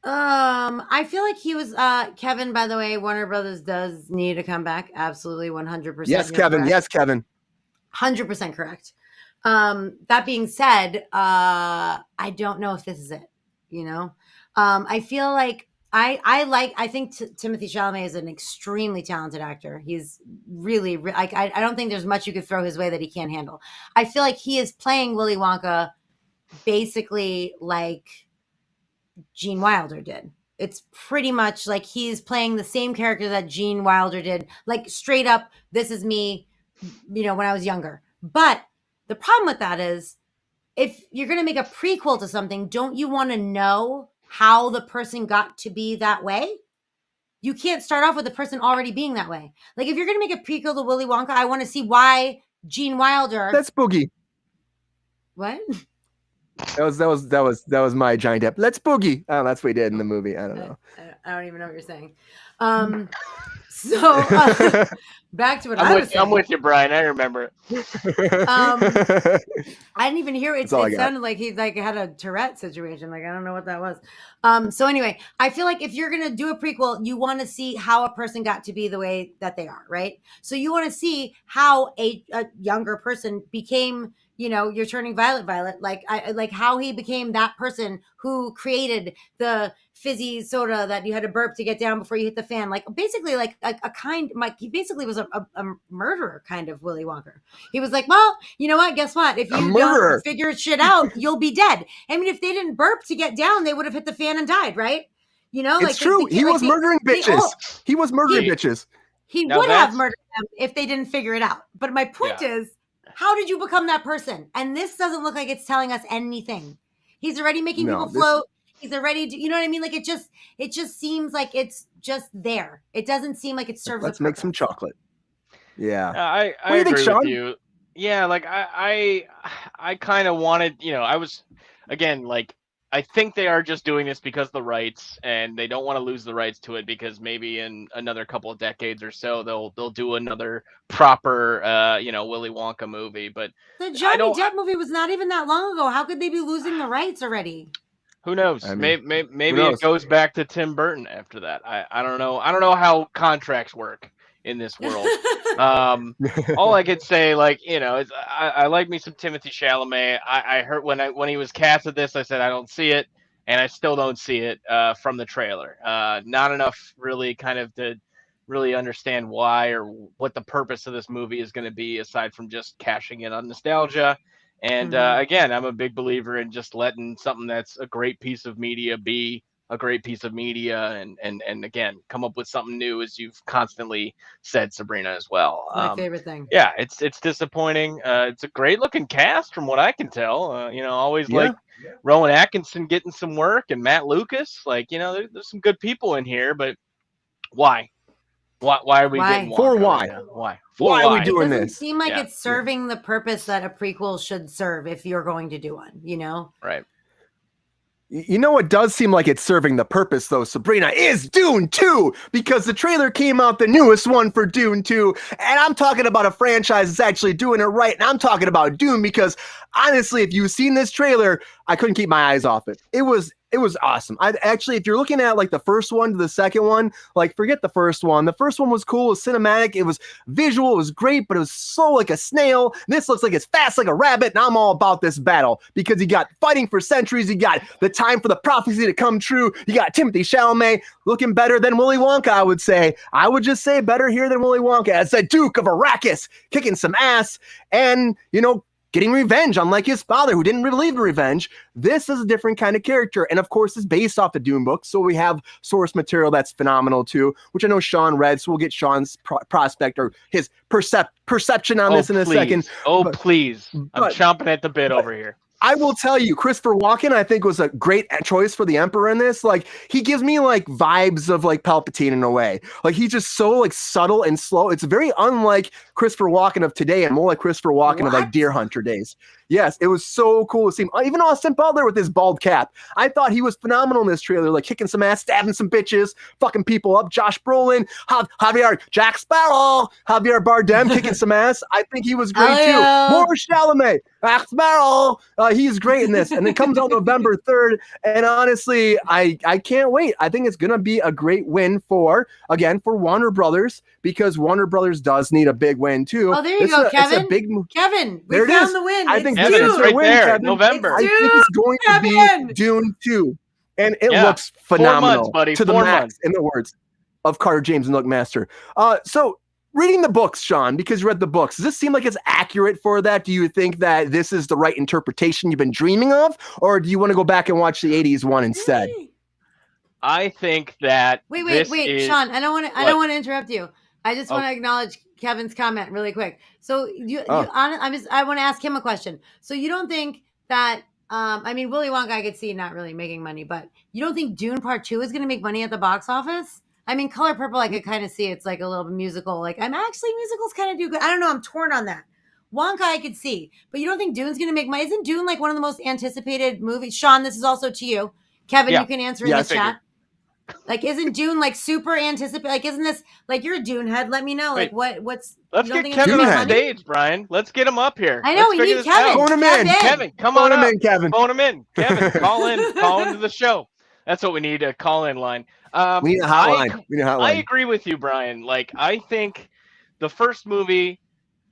I feel like he was Kevin, by the way, Warner Brothers does need to come back. Absolutely 100%. Yes, Kevin. Correct. Yes, Kevin. 100% correct. That being said, I don't know if this is it, I feel like I think Timothée Chalamet is an extremely talented actor. He's really like, I don't think there's much you could throw his way that he can't handle. I feel like he is playing Willy Wonka basically like Gene Wilder did. It's pretty much like he's playing the same character that Gene Wilder did, like straight up, this is me, when I was younger. But the problem with that is, if you're going to make a prequel to something, don't you want to know how the person got to be that way? You can't start off with the person already being that way. Like if you're going to make a prequel to Willy Wonka, I want to see why Gene Wilder. That's Boogie. What? That was my Johnny Depp. Let's Boogie. Oh, that's what he did in the movie. I don't know. I don't even know what you're saying. So back to what I was saying. I'm with you, Brian. I remember it. I didn't even hear it. It sounded like he had a Tourette situation. Like, I don't know what that was. So anyway, I feel like if you're going to do a prequel, you want to see how a person got to be the way that they are, right? So you want to see how a younger person became, you're turning violet, like how he became that person who created the fizzy soda that you had to burp to get down before you hit the fan. Like basically like he basically was a murderer kind of Willy Wonka. He was like, well, you know what? Guess what? If you don't figure shit out, you'll be dead. I mean, if they didn't burp to get down, they would have hit the fan and died, right? It's true. He was murdering bitches. He was murdering bitches. He would have murdered them if they didn't figure it out. But my point is, how did you become that person? And this doesn't look like it's telling us anything. He's already making people float. He's already, you know what I mean? Like it just seems like it's just there. It doesn't seem like it serves. Let's make some chocolate. Yeah. I agree with you. Yeah, like I kind of wanted, I was, again, like, I think they are just doing this because of the rights, and they don't want to lose the rights to it because maybe in another couple of decades or so they'll do another proper Willy Wonka movie. But The I Johnny don't. Depp movie was not even that long ago. How could they be losing the rights already? Who knows? I mean, who Maybe it knows? goes back to Tim Burton after that. I don't know. I don't know how contracts work in this world. All I could say, like, is I like me some Timothy Chalamet. I heard when he was casted this, I said I don't see it, and I still don't see it from the trailer. Not enough really kind of to really understand why or what the purpose of this movie is going to be aside from just cashing in on nostalgia. And again, I'm a big believer in just letting something that's a great piece of media be a great piece of media, and again, come up with something new, as you've constantly said, Sabrina, as well. My favorite thing. Yeah, it's disappointing. It's a great looking cast from what I can tell. Always like Rowan Atkinson getting some work, and Matt Lucas. Like, there's some good people in here, but why? Why are we getting Wonka For why? right now? Why? Why are we doing it doesn't this? seem like it's serving the purpose that a prequel should serve if you're going to do one, Right. You know what does seem like it's serving the purpose, though, Sabrina, is Dune 2, because the trailer came out, the newest one for Dune 2, and I'm talking about a franchise that's actually doing it right, and I'm talking about Dune because, honestly, if you've seen this trailer, I couldn't keep my eyes off it. It was awesome. I actually, if you're looking at like the first one to the second one, like forget the first one. The first one was cool, it was cinematic, it was visual, it was great, but it was slow like a snail. This looks like it's fast like a rabbit, and I'm all about this battle because you got fighting for centuries, you got the time for the prophecy to come true, you got Timothy Chalamet looking better than Willy Wonka, I would say. I would just say better here than Willy Wonka as the Duke of Arrakis, kicking some ass, and, getting revenge, unlike his father, who didn't really believe in revenge. This is a different kind of character. And of course, it's based off the Dune book. So we have source material that's phenomenal too, which I know Sean read. So we'll get Sean's prospect or his perception on this in a second. Please. I'm chomping at the bit over here. I will tell you, Christopher Walken, I think, was a great choice for the Emperor in this. Like, he gives me like vibes of like Palpatine in a way. Like, he's just so like subtle and slow. It's very unlike Christopher Walken of today and more like Christopher Walken of like Deer Hunter days. Yes, it was so cool to see him. Even Austin Butler with his bald cap. I thought he was phenomenal in this trailer, like kicking some ass, stabbing some bitches, fucking people up. Josh Brolin, Jack Sparrow, Javier Bardem kicking some ass. I think he was great too. More Chalamet, Jack Sparrow. He's great in this. And it comes out November 3rd. And honestly, I can't wait. I think it's going to be a great win for Warner Brothers, because Warner Brothers does need a big win too. Oh, there you go, Kevin. Kevin, we found the win. I think this is right win, there, Kevin. November. I think it's going to be Dune 2. And it looks phenomenal. 4 months, buddy. To the max, in the words of Carter James and Luke Master. So reading the books, Sean, because you read the books, does this seem like it's accurate for that? Do you think that this is the right interpretation you've been dreaming of? Or do you want to go back and watch the 80s one instead? I think that wait, Sean, I don't want to interrupt you. I just want to acknowledge Kevin's comment really quick. So I want to ask him a question. So you don't think that Willy Wonka I could see not really making money, but you don't think Dune Part 2 is going to make money at the box office? I mean, Color Purple, I could kind of see it's like a little musical. Like, musicals kind of do good. I don't know. I'm torn on that. Wonka, I could see, but you don't think Dune's going to make money? Isn't Dune like one of the most anticipated movies? Sean, this is also to you. Kevin, you can answer in the chat. Like, isn't Dune like super anticipated? Like, isn't this like you're a Dune head? Let me know. Like, what's? Let's get Kevin on stage, Brian. Let's get him up here. I know we need Kevin. Phone him in. Kevin, come on up. Kevin. Phone him in. Kevin, call into the show. That's what we need, a call-in line. We need a hotline. I agree with you, Brian. Like, I think the first movie,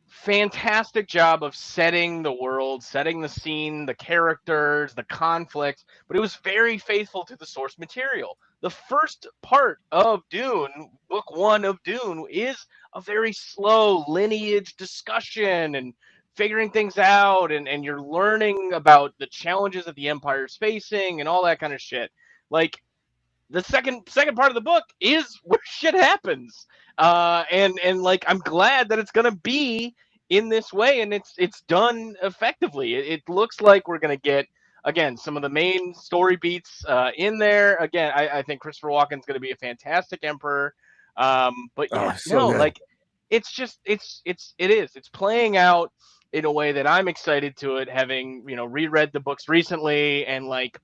fantastic job of setting the world, setting the scene, the characters, the conflicts, but it was very faithful to the source material. The first part of Dune, book 1 of Dune, is a very slow lineage discussion and figuring things out, and you're learning about the challenges that the Empire's facing and all that kind of shit. Like, the second part of the book is where shit happens. And like, I'm glad that it's gonna be in this way, and it's done effectively. It looks like we're gonna get, again, some of the main story beats in there. Again, I think Christopher Walken's gonna be a fantastic Emperor. But it's playing out in a way that I'm excited to it, having, reread the books recently, and like,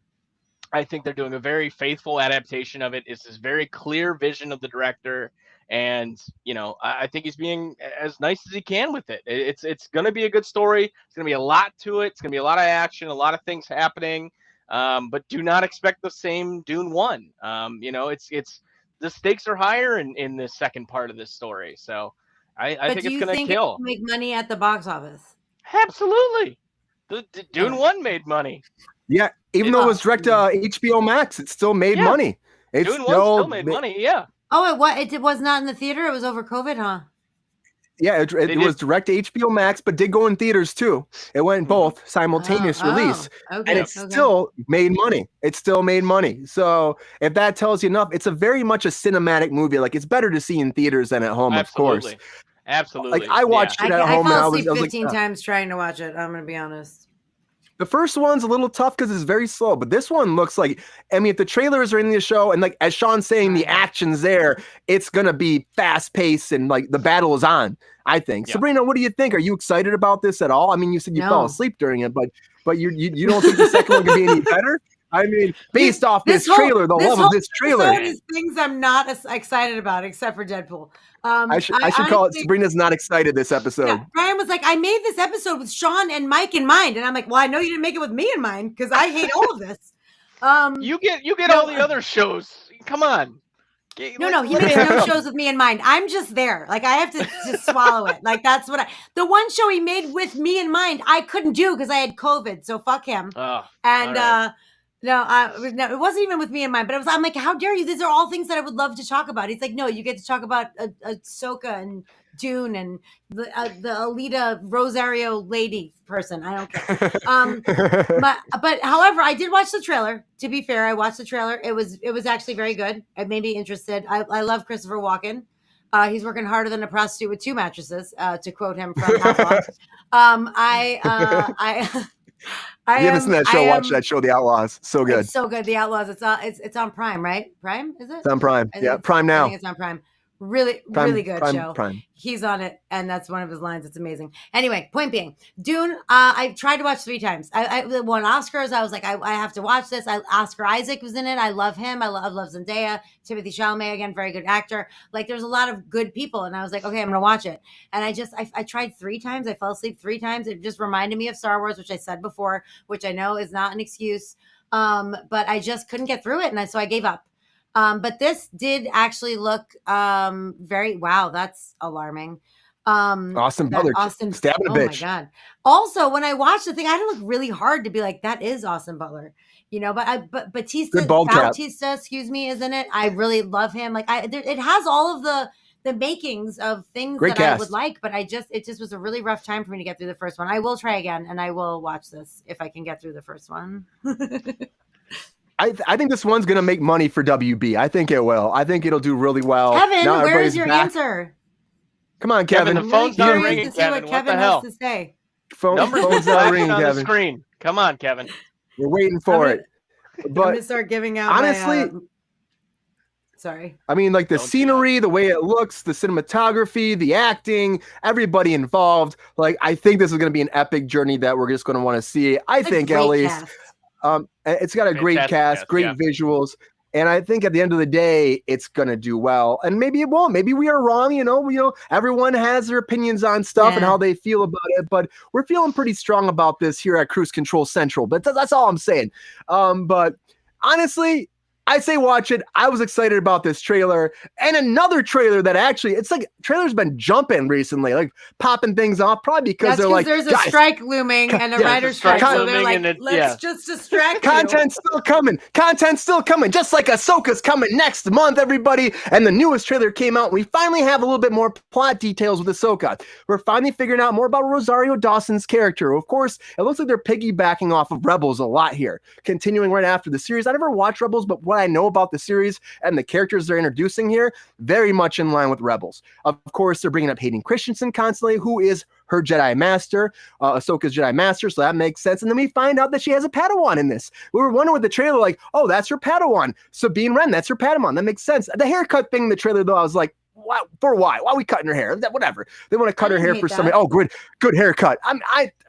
I think they're doing a very faithful adaptation of it. It's this very clear vision of the director, and I think he's being as nice as he can with it. It's going to be a good story. It's going to be a lot to it. It's going to be a lot of action, a lot of things happening. But do not expect the same Dune 1. It's the stakes are higher in this second part of this story. So I think it's going to kill. It make money at the box office? Absolutely. The Dune 1 made money. Yeah, even though it was direct to HBO Max, it still made money. Dune 1 still made money, yeah. Oh, it was not in the theater? It was over COVID, huh? Yeah, it was direct to HBO Max, but did go in theaters too. It went both simultaneous release, and it still made money. It still made money. So if that tells you enough, it's a very much a cinematic movie. Like, it's better to see in theaters than at home, of course. Absolutely. Like, I watched it at home. I fell asleep 15 times trying to watch it. I'm going to be honest. The first one's a little tough because it's very slow, but this one looks like, I mean, if the trailers are in the show, and like as Sean's saying, the action's there, it's gonna be fast paced and like the battle is on, I think. Yeah. Sabrina, what do you think? Are you excited about this at all? I mean, you said you fell asleep during it, but you don't think the second one could be any better? I mean, based off this trailer, the love of this trailer. Is things I'm not as excited about, except for Deadpool. I should call it Sabrina's not excited this episode. Yeah, Brian was like, I made this episode with Sean and Mike in mind. And I'm like, well, I know you didn't make it with me in mind because I hate all of this. You get all the other shows. Come on. No, he makes no shows with me in mind. I'm just there. Like, I have to just swallow it. Like, that's what the one show he made with me in mind, I couldn't do because I had COVID. So fuck him. No, it wasn't even with me in mind, but I'm like, how dare you? These are all things that I would love to talk about. He's like, no, you get to talk about Ahsoka and Dune and the Alita Rosario lady person. I don't care. But however, I did watch the trailer. To be fair, I watched the trailer. It was actually very good. It made me interested. I love Christopher Walken. He's working harder than a prostitute with 2 mattresses, to quote him from Outlaws. If you haven't seen that show, watch that show, The Outlaws. So good. It's so good. The Outlaws. It's on Prime, right? Prime, is it? It's on Prime. Yeah, Prime now. I think it's on Prime. Really good show. Prime. He's on it, and that's one of his lines. It's amazing. Anyway, point being, Dune, I tried to watch 3 times. I won Oscars. I was like, I have to watch this. Oscar Isaac was in it. I love him. I love Zendaya. Timothée Chalamet, again, very good actor. Like, there's a lot of good people, and I was like, okay, I'm going to watch it. And I tried 3 times. I fell asleep 3 times. It just reminded me of Star Wars, which I said before, which I know is not an excuse. But I just couldn't get through it, and so I gave up. But this did actually look wow, that's alarming. Austin Butler stabbing a bitch. Oh my God. Also, when I watched the thing, I had to look really hard to be like, that is Austin Butler. But Bautista, excuse me, is in it. I really love him. Like, it has all of the makings of things Great that cast. I would like, but it just was a really rough time for me to get through the first one. I will try again, and I will watch this if I can get through the first one. I think this one's going to make money for WB. I think it will. I think it'll do really well. Kevin, where is your answer? Come on, Kevin. The phone's not ringing, Kevin. What the hell? Has to say. Phone's not ringing, on Kevin. The screen. Come on, Kevin. We're waiting for it. But I'm going to start giving out honestly, sorry. I mean, like the scenery, the way it looks, the cinematography, the acting, everybody involved. Like, I think this is going to be an epic journey that we're just going to want to see. I think, at least. It's got a great cast, great visuals, and I think at the end of the day, it's gonna do well. And maybe it won't. Maybe we are wrong. Everyone has their opinions on stuff and how they feel about it. But we're feeling pretty strong about this here at Kruse Control Central. But that's all I'm saying. But honestly, I say watch it. I was excited about this trailer. And another trailer that actually, it's like trailers been jumping recently, like popping things off, probably because they're like, there's a strike looming and a writer's strike. So they're like, let's just distract Content's still coming. Content's still coming. Just like Ahsoka's coming next month, everybody. And the newest trailer came out. We finally have a little bit more plot details with Ahsoka. We're finally figuring out more about Rosario Dawson's character. Of course, it looks like they're piggybacking off of Rebels a lot here. Continuing right after the series. I never watched Rebels, but what I know about the series and the characters they're introducing here, very much in line with Rebels. Of course, they're bringing up Hayden Christensen constantly, who is her Jedi Master, Ahsoka's Jedi Master, so that makes sense. And then we find out that she has a Padawan in this. We were wondering with the trailer, like, oh, that's her Padawan. Sabine Wren, that's her Padawan. That makes sense. The haircut thing in the trailer, though, I was like, For why? Why are we cutting her hair? Whatever. They want to cut her hair for something. that. Oh, good haircut.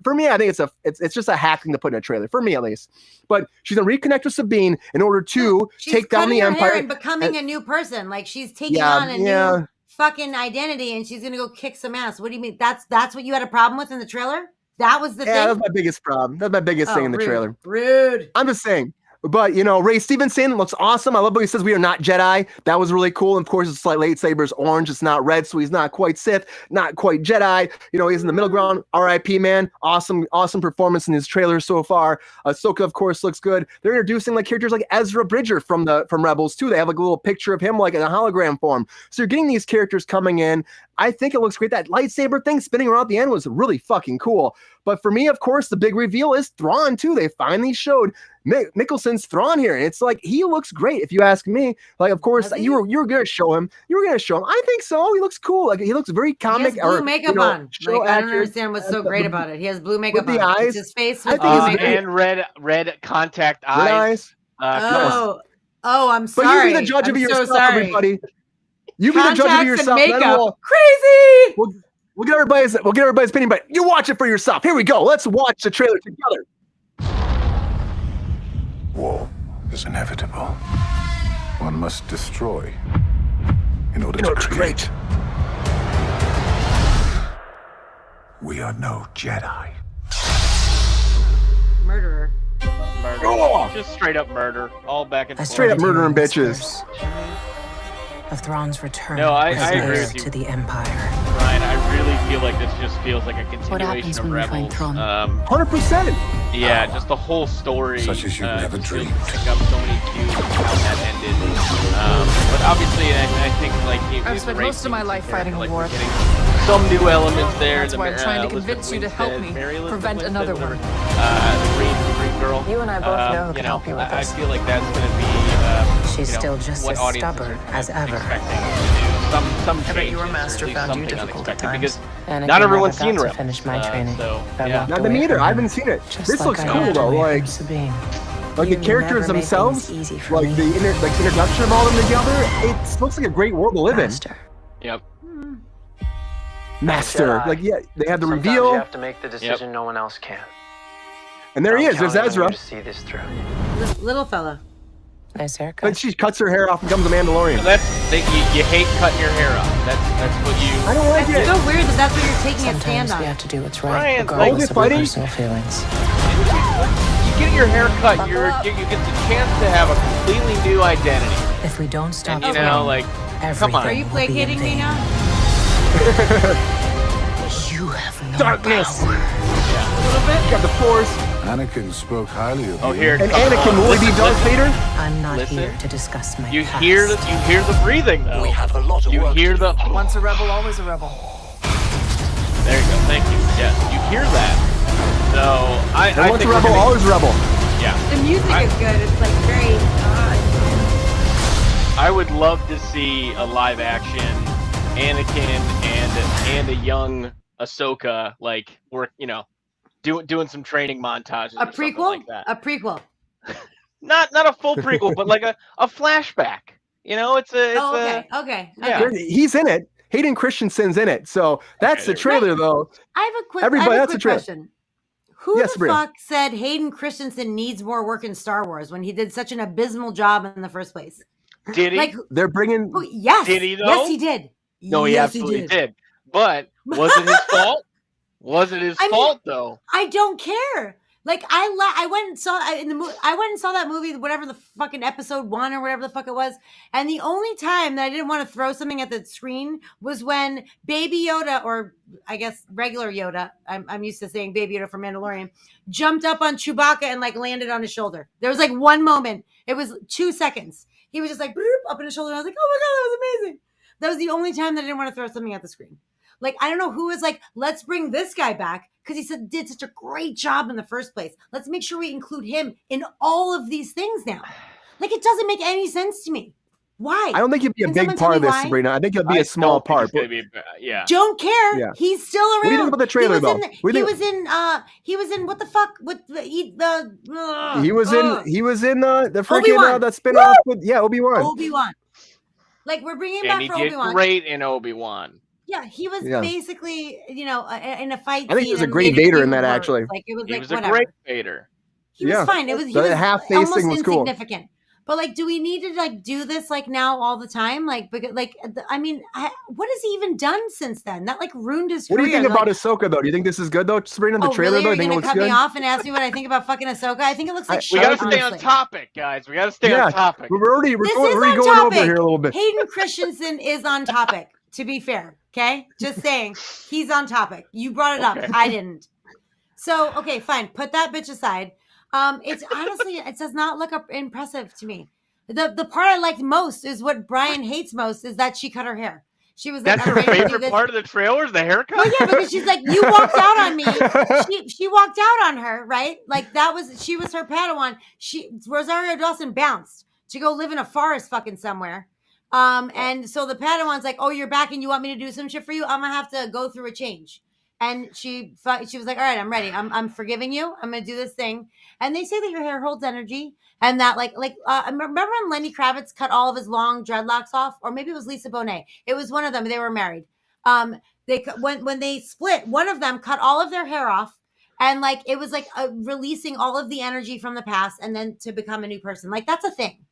For me, I think it's just a hack thing to put in a trailer. For me, at least. But she's gonna reconnect with Sabine in order to take down the Empire and becoming a new person. Like she's taking on a new fucking identity, and she's gonna go kick some ass. What do you mean? That's what you had a problem with in the trailer? That was the thing? That was my biggest problem. That's my biggest thing in the trailer. Rude. I'm just saying. But, Ray Stevenson looks awesome. I love what he says. We are not Jedi. That was really cool. And of course, it's like lightsaber's orange. It's not red. So he's not quite Sith, not quite Jedi. He's in the middle ground. R.I.P. man. Awesome performance in his trailer so far. Ahsoka, of course, looks good. They're introducing characters like Ezra Bridger from Rebels too. They have a little picture of him in a hologram form. So you're getting these characters coming in. I think it looks great. That lightsaber thing spinning around at the end was really fucking cool. But for me, of course, the big reveal is Thrawn too. They finally showed Mickelson's Thrawn here. And it's he looks great. If you ask me, of course, you were going to show him. I think so. He looks cool. He looks very comic. He has blue makeup on. I don't understand what's so great about it. He has blue makeup on. The eyes. It's his face with and red contact eyes. I'm sorry. But you be the judge of yourself, everybody. You be the judge of yourself. Makeup. Crazy. We'll get everybody's opinion, but you watch it for yourself. Here we go. Let's watch the trailer together. War is inevitable. One must destroy in order to create. We are no Jedi. Murderer. Just straight up murder. All back and forth. Straight up murdering bitches. Of Thrawn's return. No, I agree with you. To the Empire. Ryan, I really feel like this just feels like a continuation of Rebels. 100%. Yeah, just the whole story. Such as you've never dreamed. Pick up so many cues of how that ended. But obviously, I think I've spent most of my life fighting a war. Some new elements there. That's why I'm trying to convince you to help me prevent another one. The green girl. You and I both know who can help you with this. I feel like that's going to be. She's still just as stubborn as ever. Some I bet your master found you difficult at times. Because not everyone's seen Rebels. Finish my training. Not me either. I haven't seen it. This looks cool though. The characters themselves, the introduction of all of them together, it looks like a great world to live in. Yep. Master. They have the reveal. You have to make the decision no one else can. And there he is. There's Ezra. To see this through. Little fella. Nice haircut. But she cuts her hair off and becomes a Mandalorian. You hate cutting your hair off. That's what you. I don't like it. It's so weird that's what you're taking Sometimes a stand on. we have to do what's right, Ryan, regardless of our personal feelings. You get your hair cut, you get the chance to have a completely new identity. If we don't stop, and, come on. Are you placating me now? You have no darkness. power. Yeah. A little bit. You got the Force. Anakin spoke highly of you. Here. And Anakin will be Darth Vader. I'm not here to discuss my past. You hear the breathing though. We have a lot of work. You hear the. Once a rebel, always a rebel. There you go. Thank you. Yes, you hear that. So I once think a rebel, always a rebel. Yeah. The music is good. It's very. I would love to see a live action Anakin and a young Ahsoka work. Doing some training montages. A prequel? Like that. A prequel. Not a full prequel, but a flashback. Okay. Yeah. He's in it. Hayden Christensen's in it. So that's the trailer, though. I have a quick question. Who Yes, the Bria. fuck said Hayden Christensen needs more work in Star Wars when he did such an abysmal job in the first place? Did he? They're bringing. Yes. Did he though? Yes, he did. No, he absolutely did. But was it his fault? Was it his fault though? I don't care. I went and saw that movie, whatever the fucking episode 1 or whatever the fuck it was. And the only time that I didn't want to throw something at the screen was when Baby Yoda, or I guess regular Yoda, I'm used to saying Baby Yoda for Mandalorian, jumped up on Chewbacca and landed on his shoulder. There was one moment. It was 2 seconds. He was just bloop, up in his shoulder. And I was like, oh my God, that was amazing. That was the only time that I didn't want to throw something at the screen. I don't know who was let's bring this guy back because he did such a great job in the first place. Let's make sure we include him in all of these things now. It doesn't make any sense to me. Why? I don't think he'd be a big part of this, Sabrina. I think he'll be a small part. Yeah. Don't care. Yeah. He's still around. What do you think about the trailer, though? He was in what the fuck with he was in the freaking that spin-off with Obi-Wan. Like we're bringing and back he for did Obi-Wan. great in Obi-Wan. Yeah, he was basically, in a fight. I think he was a great Vader in that, actually. Like it was He like was whatever. a great Vader. He was fine. He was half almost facing was cool. insignificant. But like, do we need to like do this like now all the time? Like, because I mean, what has he even done since then? That like ruined his career. What do you think about Ahsoka though? Do you think this is good though? Sabrina, the trailer really? though, You're I think it gonna looks cut good. me off and ask me what I think about fucking Ahsoka? I think it looks like shit. We gotta stay honestly. on topic, guys. We gotta stay on topic. We're already This going is on over topic. here a little bit. Hayden Christensen is on topic. To be fair, okay, just saying he's on topic. You brought it up. I didn't. So okay, fine. Put that bitch aside. It's honestly, it does not look impressive to me. The part I liked most is what Brian hates most is that she cut her hair. She was like, that's her favorite part of the trailer is the haircut. Well, yeah, because she's like, you walked out on me. She walked out on her, right? Like she was her Padawan. Rosario Dawson bounced to go live in a forest fucking somewhere. And so the Padawan's like, oh, you're back and you want me to do some shit for you? I'm gonna have to go through a change. And she was like, all right, I'm ready. I'm forgiving you. I'm gonna do this thing. And they say that your hair holds energy, and that remember when Lenny Kravitz cut all of his long dreadlocks off, or maybe it was Lisa Bonet. It was one of them. They were married. When they split, one of them cut all of their hair off, and like it was like releasing all of the energy from the past, and then to become a new person. Like that's a thing.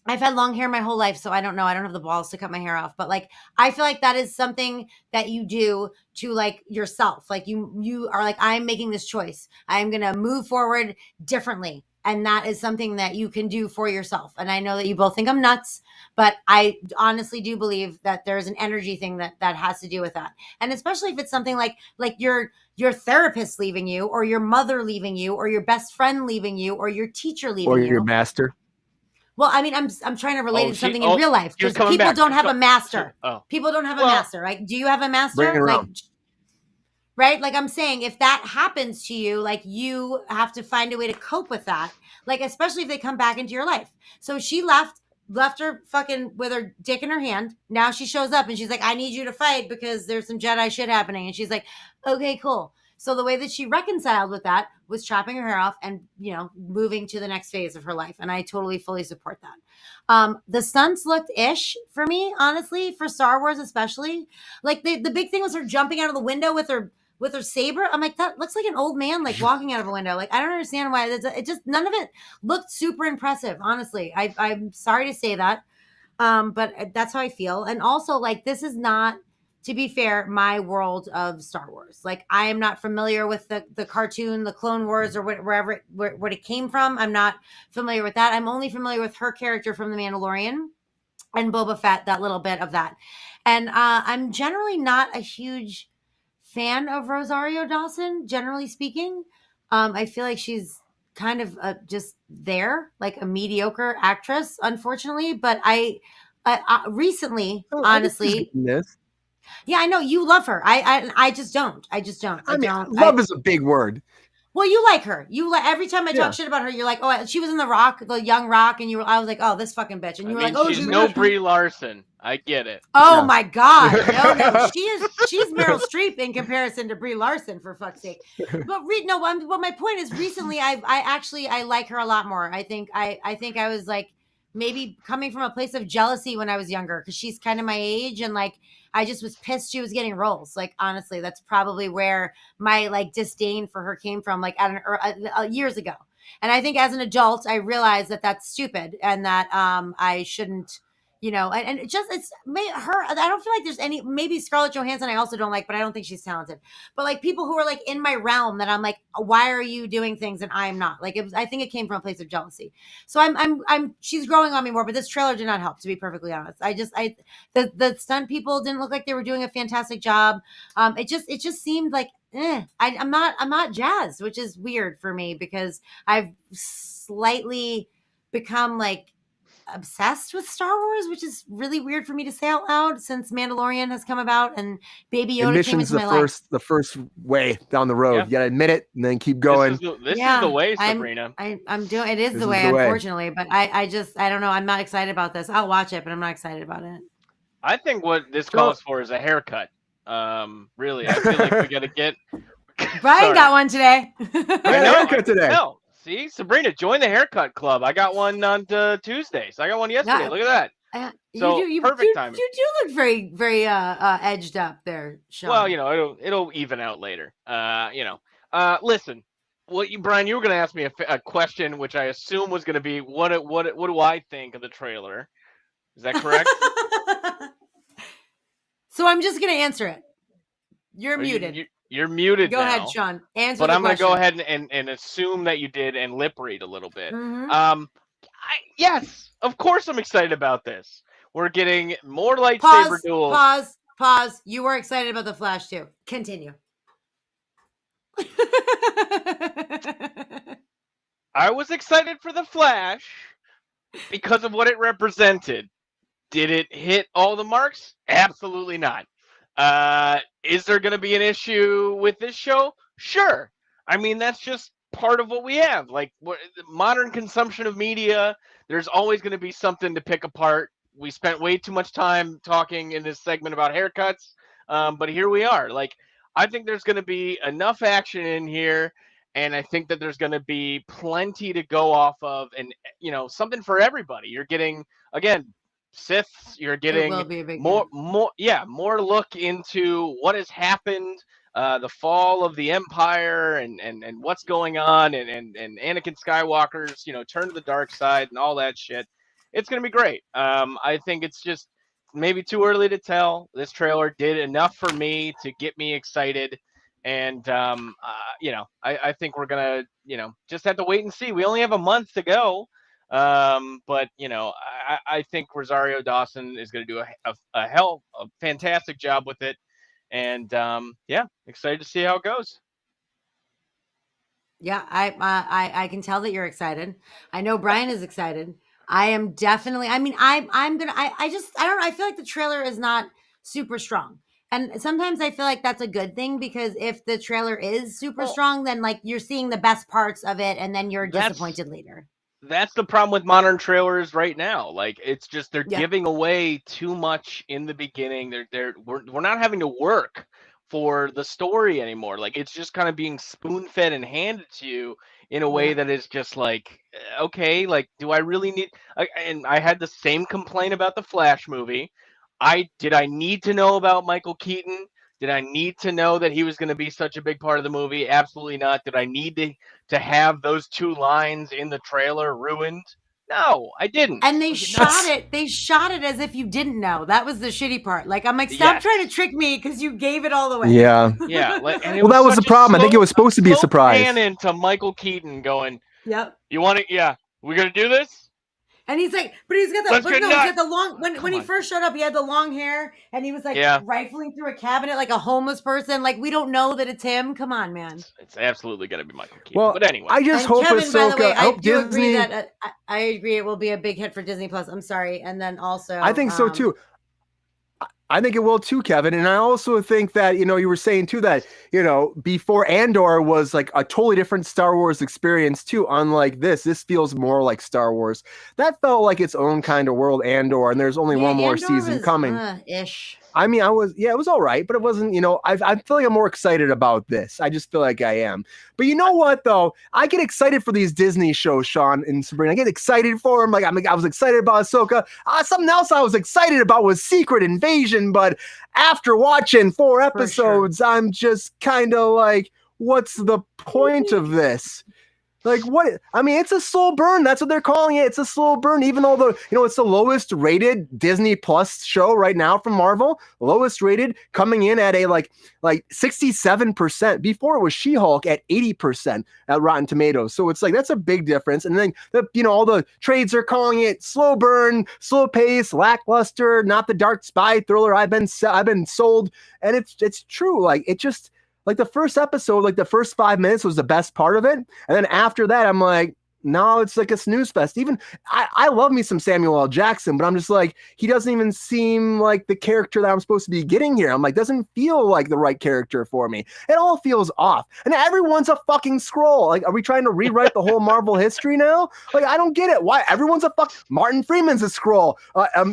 I've had long hair my whole life, so I don't know. I don't have the balls to cut my hair off, but like, I feel like that is something that you do to like yourself. Like you are like, I'm making this choice. I'm going to move forward differently. And that is something that you can do for yourself. And I know that you both think I'm nuts, but I honestly do believe that there's an energy thing that has to do with that. And especially if it's something like your therapist leaving you, or your mother leaving you, or your best friend leaving you, or your teacher leaving you. Or your master. Well, I mean, I'm trying to relate to something in real life because people don't have a master. People don't have a master, right? Do you have a master? Like, right? Like I'm saying, if that happens to you, like you have to find a way to cope with that. Like, especially if they come back into your life. So she left her fucking with her dick in her hand. Now she shows up and she's like, I need you to fight because there's some Jedi shit happening. And she's like, okay, cool. So the way that she reconciled with that was chopping her hair off and, moving to the next phase of her life. And I totally, fully support that. The stunts looked ish for me, honestly, for Star Wars, especially. Like the big thing was her jumping out of the window with her saber. I'm like, that looks like an old man, like walking out of a window. Like, I don't understand why it just, none of it looked super impressive. Honestly, I'm sorry to say that. But that's how I feel. And also like, this is not, to be fair, my world of Star Wars. Like, I am not familiar with the cartoon, the Clone Wars, or wherever it came from. I'm not familiar with that. I'm only familiar with her character from The Mandalorian and Boba Fett, that little bit of that. And I'm generally not a huge fan of Rosario Dawson, generally speaking. I feel like she's kind of just there, like a mediocre actress, unfortunately. But I recently, honestly... Yeah, I know you love her. I just don't. I mean, love is a big word. Well, you like her. Every time I talk shit about her, you're like, oh, she was in the young Rock, and I was like, oh, this fucking bitch, and you were like, oh, she's no Brie Larson. I get it. Oh my God, no, she's Meryl Streep in comparison to Brie Larson, for fuck's sake. But my point is, recently I like her a lot more. I think I was like maybe coming from a place of jealousy when I was younger because she's kind of my age, and like. I just was pissed she was getting roles. Like, honestly, that's probably where my like disdain for her came from, like years ago. And I think as an adult, I realized that that's stupid and that I shouldn't, and it's made her. I don't feel like there's any, maybe Scarlett Johansson I also don't like, but I don't think she's talented. But like people who are like in my realm that I'm like, why are you doing things and I'm not? Like I think it came from a place of jealousy. So she's growing on me more, but this trailer did not help, to be perfectly honest. The stunt people didn't look like they were doing a fantastic job. It just seemed like, I'm not jazzed, which is weird for me because I've slightly become like obsessed with Star Wars, which is really weird for me to say out loud since Mandalorian has come about and Baby Yoda came into my life. The first way down the road. You gotta admit it and then keep going. This is the way, Sabrina. I'm doing it. Is the way, unfortunately, but I don't know. I'm not excited about this. I'll watch it, but I'm not excited about it. I think what this calls for is a haircut. Really, I feel like we gotta get. Brian got one today. I got a haircut today. No. See, Sabrina, join the haircut club. I got one on Tuesday. So I got one yesterday. Look at that. So perfect timing. You do look very, very edged up there, Sean. Well, it'll even out later. Listen, Brian, you were going to ask me a question, which I assume was going to be what do I think of the trailer? Is that correct? So I'm just going to answer it. You're muted. You're muted. Go ahead, Sean. Answer. But I'm going to go ahead and assume that you did and lip read a little bit. Mm-hmm. Yes, of course I'm excited about this. We're getting more lightsaber duels. Pause. You were excited about the Flash too. Continue. I was excited for the Flash because of what it represented. Did it hit all the marks? Absolutely not. Is there going to be an issue with this show? Sure. I mean, that's just part of what we have. Like modern consumption of media, there's always going to be something to pick apart. We spent way too much time talking in this segment about haircuts, but here we are. Like, I think there's going to be enough action in here, and I think that there's going to be plenty to go off of, and something for everybody. You're getting, again, Siths. You're getting more look into what has happened, the fall of the Empire, and what's going on, and Anakin Skywalker's turn to the dark side and all that shit. It's going to be great. I think it's just maybe too early to tell. This trailer did enough for me to get me excited. And, I think we're going to, just have to wait and see. We only have a month to go. But, I think Rosario Dawson is going to do a fantastic job with it. And, excited to see how it goes. Yeah, I can tell that you're excited. I know Brian is excited. I am definitely, I mean, I don't know. I feel like the trailer is not super strong. And sometimes I feel like that's a good thing, because if the trailer is super strong, then like you're seeing the best parts of it and then you're disappointed later. That's the problem with modern trailers right now. Like, it's just, they're giving away too much in the beginning. We're not having to work for the story anymore. Like, it's just kind of being spoon-fed and handed to you in a way that is just like, okay, like, do I really need? And I had the same complaint about the Flash movie. Did I need to know about Michael Keaton? Did I need to know that he was going to be such a big part of the movie? Absolutely not. Did I need to have those two lines in the trailer ruined? No, I didn't. And they shot it as if you didn't know. That was the shitty part. Like, I'm like, stop trying to trick me, because you gave it all away. Yeah. Yeah. That was the problem. I think it was supposed to be a surprise. Pan into Michael Keaton going, yep. You want it? Yeah. We're going to do this? And he's like, but he's got the long, when he first showed up, he had the long hair, and he was like rifling through a cabinet like a homeless person. Like, we don't know that it's him. Come on, man. It's absolutely going to be Michael Keaton. Well, but anyway. I just hope Kevin, by the way, I do Disney... agree that I agree it will be a big hit for Disney Plus. I'm sorry. And then also, I think so too. I think it will too, Kevin. And I also think that, you were saying too that, before Andor was like a totally different Star Wars experience too. Unlike this feels more like Star Wars. That felt like its own kind of world, Andor, and there's only one more season coming. Ish. I mean, it was all right, but it wasn't, I feel like I'm more excited about this. I just feel like I am. But you know what, though? I get excited for these Disney shows, Sean and Sabrina. I get excited for them. Like, I was excited about Ahsoka. Something else I was excited about was Secret Invasion. But after watching 4 episodes, I'm just kind of like, what's the point of this? Like, what? I mean, it's a slow burn. That's what they're calling it. It's a slow burn, even though it's the lowest rated Disney Plus show right now from Marvel. Lowest rated, coming in at a like 67%. Before it was She-Hulk at 80% at Rotten Tomatoes. So it's like, that's a big difference. And then all the trades are calling it slow burn, slow pace, lackluster, not the dark spy thriller I've been sold. And it's true. Like, it just. Like, the first episode, like the first 5 minutes was the best part of it. And then after that, I'm like, no, it's like a snooze fest. Even I love me some Samuel L. Jackson, but I'm just like, he doesn't even seem like the character that I'm supposed to be getting here. I'm like, doesn't feel like the right character for me. It all feels off. And everyone's a fucking Skrull. Like, are we trying to rewrite the whole Marvel history now? Like, I don't get it. Why? Everyone's a Martin Freeman's a Skrull.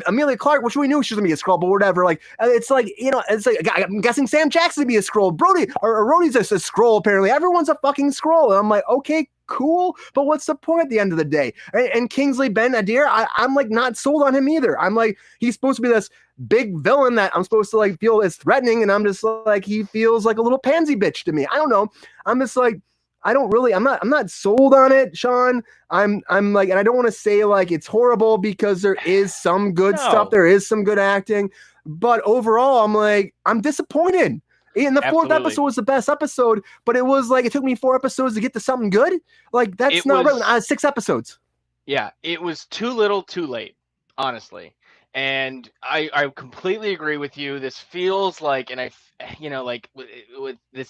Amelia Clark, which we knew she was going to be a Skrull, but whatever. Like, it's like, it's like, I'm guessing Sam Jackson to be a Scroll. Rhodey's a Skrull, apparently. Everyone's a fucking Skrull. And I'm like, okay, cool, but what's the point at the end of the day? And Kingsley Ben-Adir, I'm like not sold on him either. I'm like, he's supposed to be this big villain that I'm supposed to like feel is threatening, and I'm just like, he feels like a little pansy bitch to me. I don't know. I'm just like, I'm not sold on it, Sean. I'm like, and I don't want to say like it's horrible because there is some good stuff. There is some good acting, but overall, I'm like, I'm disappointed. And the fourth episode was the best episode, but it was like, it took me 4 episodes to get to something good. Like, that's not right. 6 episodes. Yeah, it was too little, too late, honestly. And I completely agree with you. This feels like, and this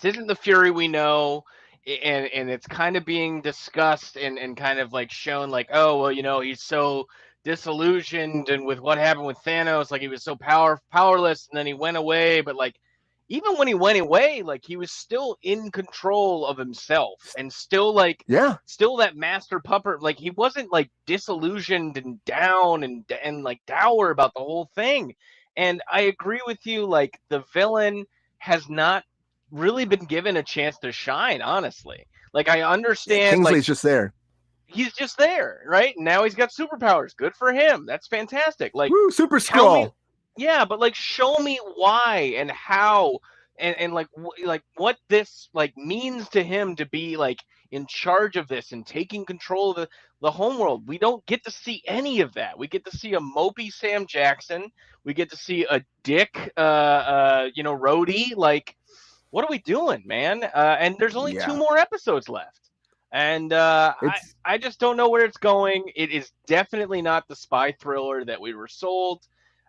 isn't the Fury we know, and it's kind of being discussed and kind of like shown like, oh, well, he's so disillusioned, and with what happened with Thanos, like he was so powerless, and then he went away, but like, even when he went away, like he was still in control of himself and still like, still that master puppet. Like he wasn't like disillusioned and down and like dour about the whole thing. And I agree with you. Like the villain has not really been given a chance to shine, honestly. Like I understand. Kingsley's just there. He's just there, right? Now he's got superpowers. Good for him. That's fantastic. Like, woo, Super Skrull. Yeah, but like, show me why and how, and like what this like means to him to be like in charge of this and taking control of the homeworld. We don't get to see any of that. We get to see a mopey Sam Jackson. We get to see a dick, Rhodey. Like, what are we doing, man? And there's only 2 more episodes left. And I just don't know where it's going. It is definitely not the spy thriller that we were sold.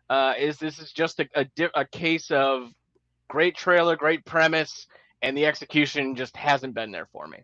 This is just a case of great trailer, great premise, and the execution just hasn't been there for me.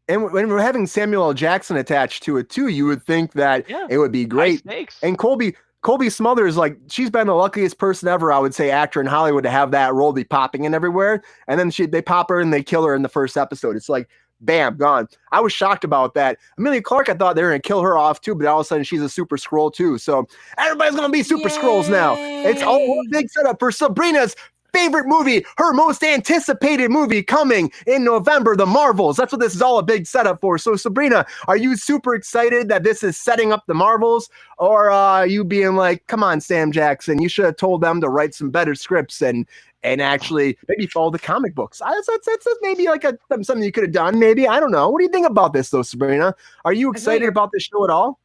And when we're having Samuel L. Jackson attached to it too, you would think that it would be great. And Colby Smulders, like, she's been the luckiest person ever, I would say, actor in Hollywood to have that role be popping in everywhere. And then they pop her and they kill her in the first episode. It's like, bam, gone. I was shocked about that. Emilia Clarke, I thought they were going to kill her off too, but all of a sudden she's a Super Skrull too. So everybody's going to be Super Skrulls now. It's all a big setup for Sabrina's favorite movie, her most anticipated movie coming in November, The Marvels. That's what this is all a big setup for. So Sabrina, are you super excited that this is setting up The Marvels? Or are you being like, come on, Sam Jackson, you should have told them to write some better scripts and actually maybe follow the comic books? That's maybe like something you could have done. Maybe, I don't know. What do you think about this though, Sabrina? Are you excited about this show at all?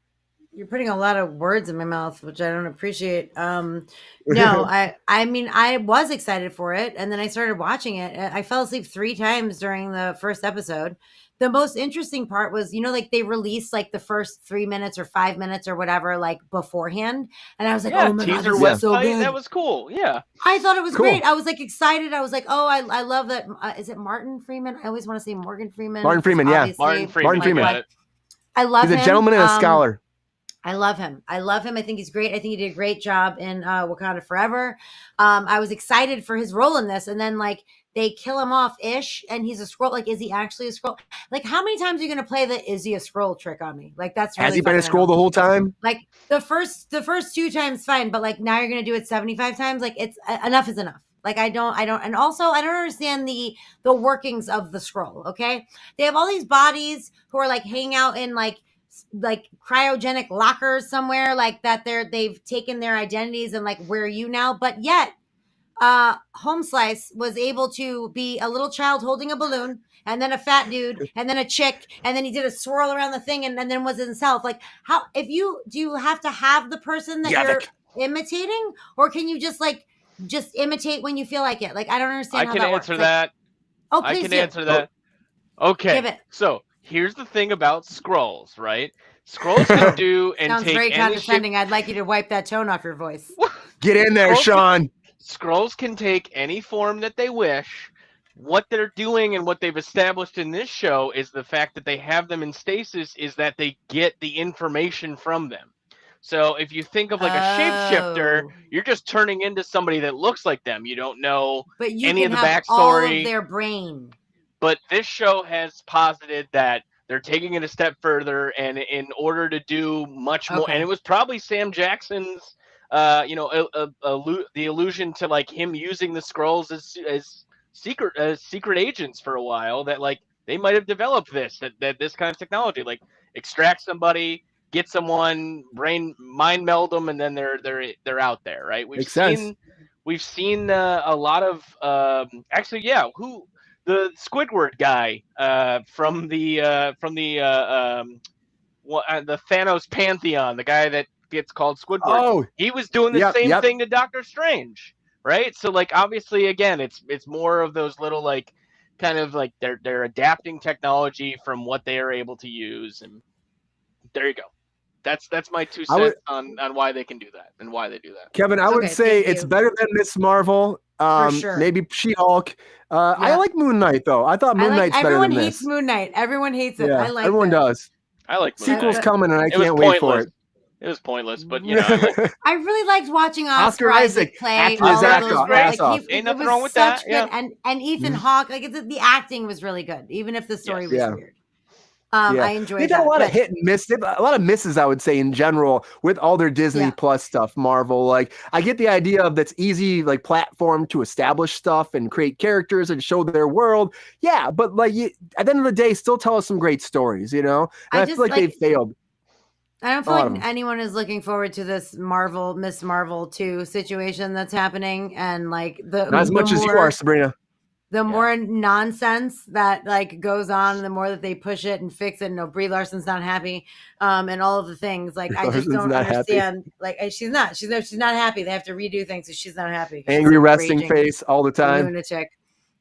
You're putting a lot of words in my mouth, which I don't appreciate. No, I mean, I was excited for it, and then I started watching it. I fell asleep 3 times during the first episode. The most interesting part was, like they released like the first 3 minutes or 5 minutes or whatever, like beforehand. And I was like, oh my God, this is so good. That was cool. Yeah. I thought it was great. I was like excited. I was like, oh, I love that. Is it Martin Freeman? I always want to say Morgan Freeman. Martin Freeman, yeah. Martin Freeman. I love him. He's a gentleman and a scholar. I love him. I think he's great. I think he did a great job in Wakanda Forever. I was excited for his role in this. And then like they kill him off ish and he's a Skrull. Like, is he actually a Skrull? Like, how many times are you going to play the is he a Skrull trick on me? Like, that's really has he been a Skrull the whole time? Like the first 2 times, fine. But like now you're going to do it 75 times. Like, it's enough is enough. Like, I don't, and also I don't understand the workings of the Skrull. Okay. They have all these bodies who are like hanging out in like cryogenic lockers somewhere, like that they've taken their identities and like, where are you now? But yet Home Slice was able to be a little child holding a balloon, and then a fat dude, and then a chick, and then he did a swirl around the thing, and then was himself. Like, how, do you have to have the person that you're imitating, or can you just imitate when you feel like it? Like, I don't understand. I can answer that. Oh, please. I can answer that. Okay. Give it. So here's the thing about Skrulls, right? Skrulls can do and sounds take very condescending. I'd like you to wipe that tone off your voice. Get in there, Sean. Skrulls can take any form that they wish. What they're doing and what they've established in this show is the fact that they have them in stasis is that they get the information from them. So if you think of like a shapeshifter, you're just turning into somebody that looks like them. You don't know any of the backstory. All of their brain. But this show has posited that they're taking it a step further, and in order to do much more, and it was probably Sam Jackson's, the allusion to like him using the Skrulls as secret agents for a while. That like They might have developed this kind of technology, like extract somebody, get someone, mind meld them, and then they're out there, right? We've seen a lot of actually, yeah, the Squidward guy from the Thanos pantheon, the guy that gets called Squidward. Oh, he was doing the same thing to Doctor Strange, right? So like obviously again, it's more of those little like kind of like they're adapting technology from what they are able to use, and there you go. That's my 2 cents on why they can do that and why they do that. Kevin, I would say it's better than Miss Marvel. For sure. Maybe She-Hulk. I like Moon Knight though. I thought Moon Knight's better than this. Everyone hates Moon Knight. Everyone hates it. Yeah, I like everyone does. I like sequels coming, and I can't wait for it. It was pointless, but you know, I really liked watching Oscar Isaac play. Ain't nothing wrong with that. Yeah. And Ethan Hawke, like the acting was really good, even if the story was weird. I enjoyed that. They got a lot of hit and miss, a lot of misses, I would say, in general, with all their Disney Plus stuff, Marvel. Like, I get the idea of that's easy, like, platform to establish stuff and create characters and show their world. Yeah, but like at the end of the day, still tell us some great stories, you know? And I feel like they've failed. I don't feel like anyone is looking forward to this Miss Marvel 2 situation that's happening, and like not as much as you are, Sabrina. The more nonsense that like goes on, the more that they push it and fix it. No, Brie Larson's not happy, and all of the things. Like I just don't understand. Like she's not happy. They have to redo things, so she's not happy. Angry resting face all the time. Lunatic.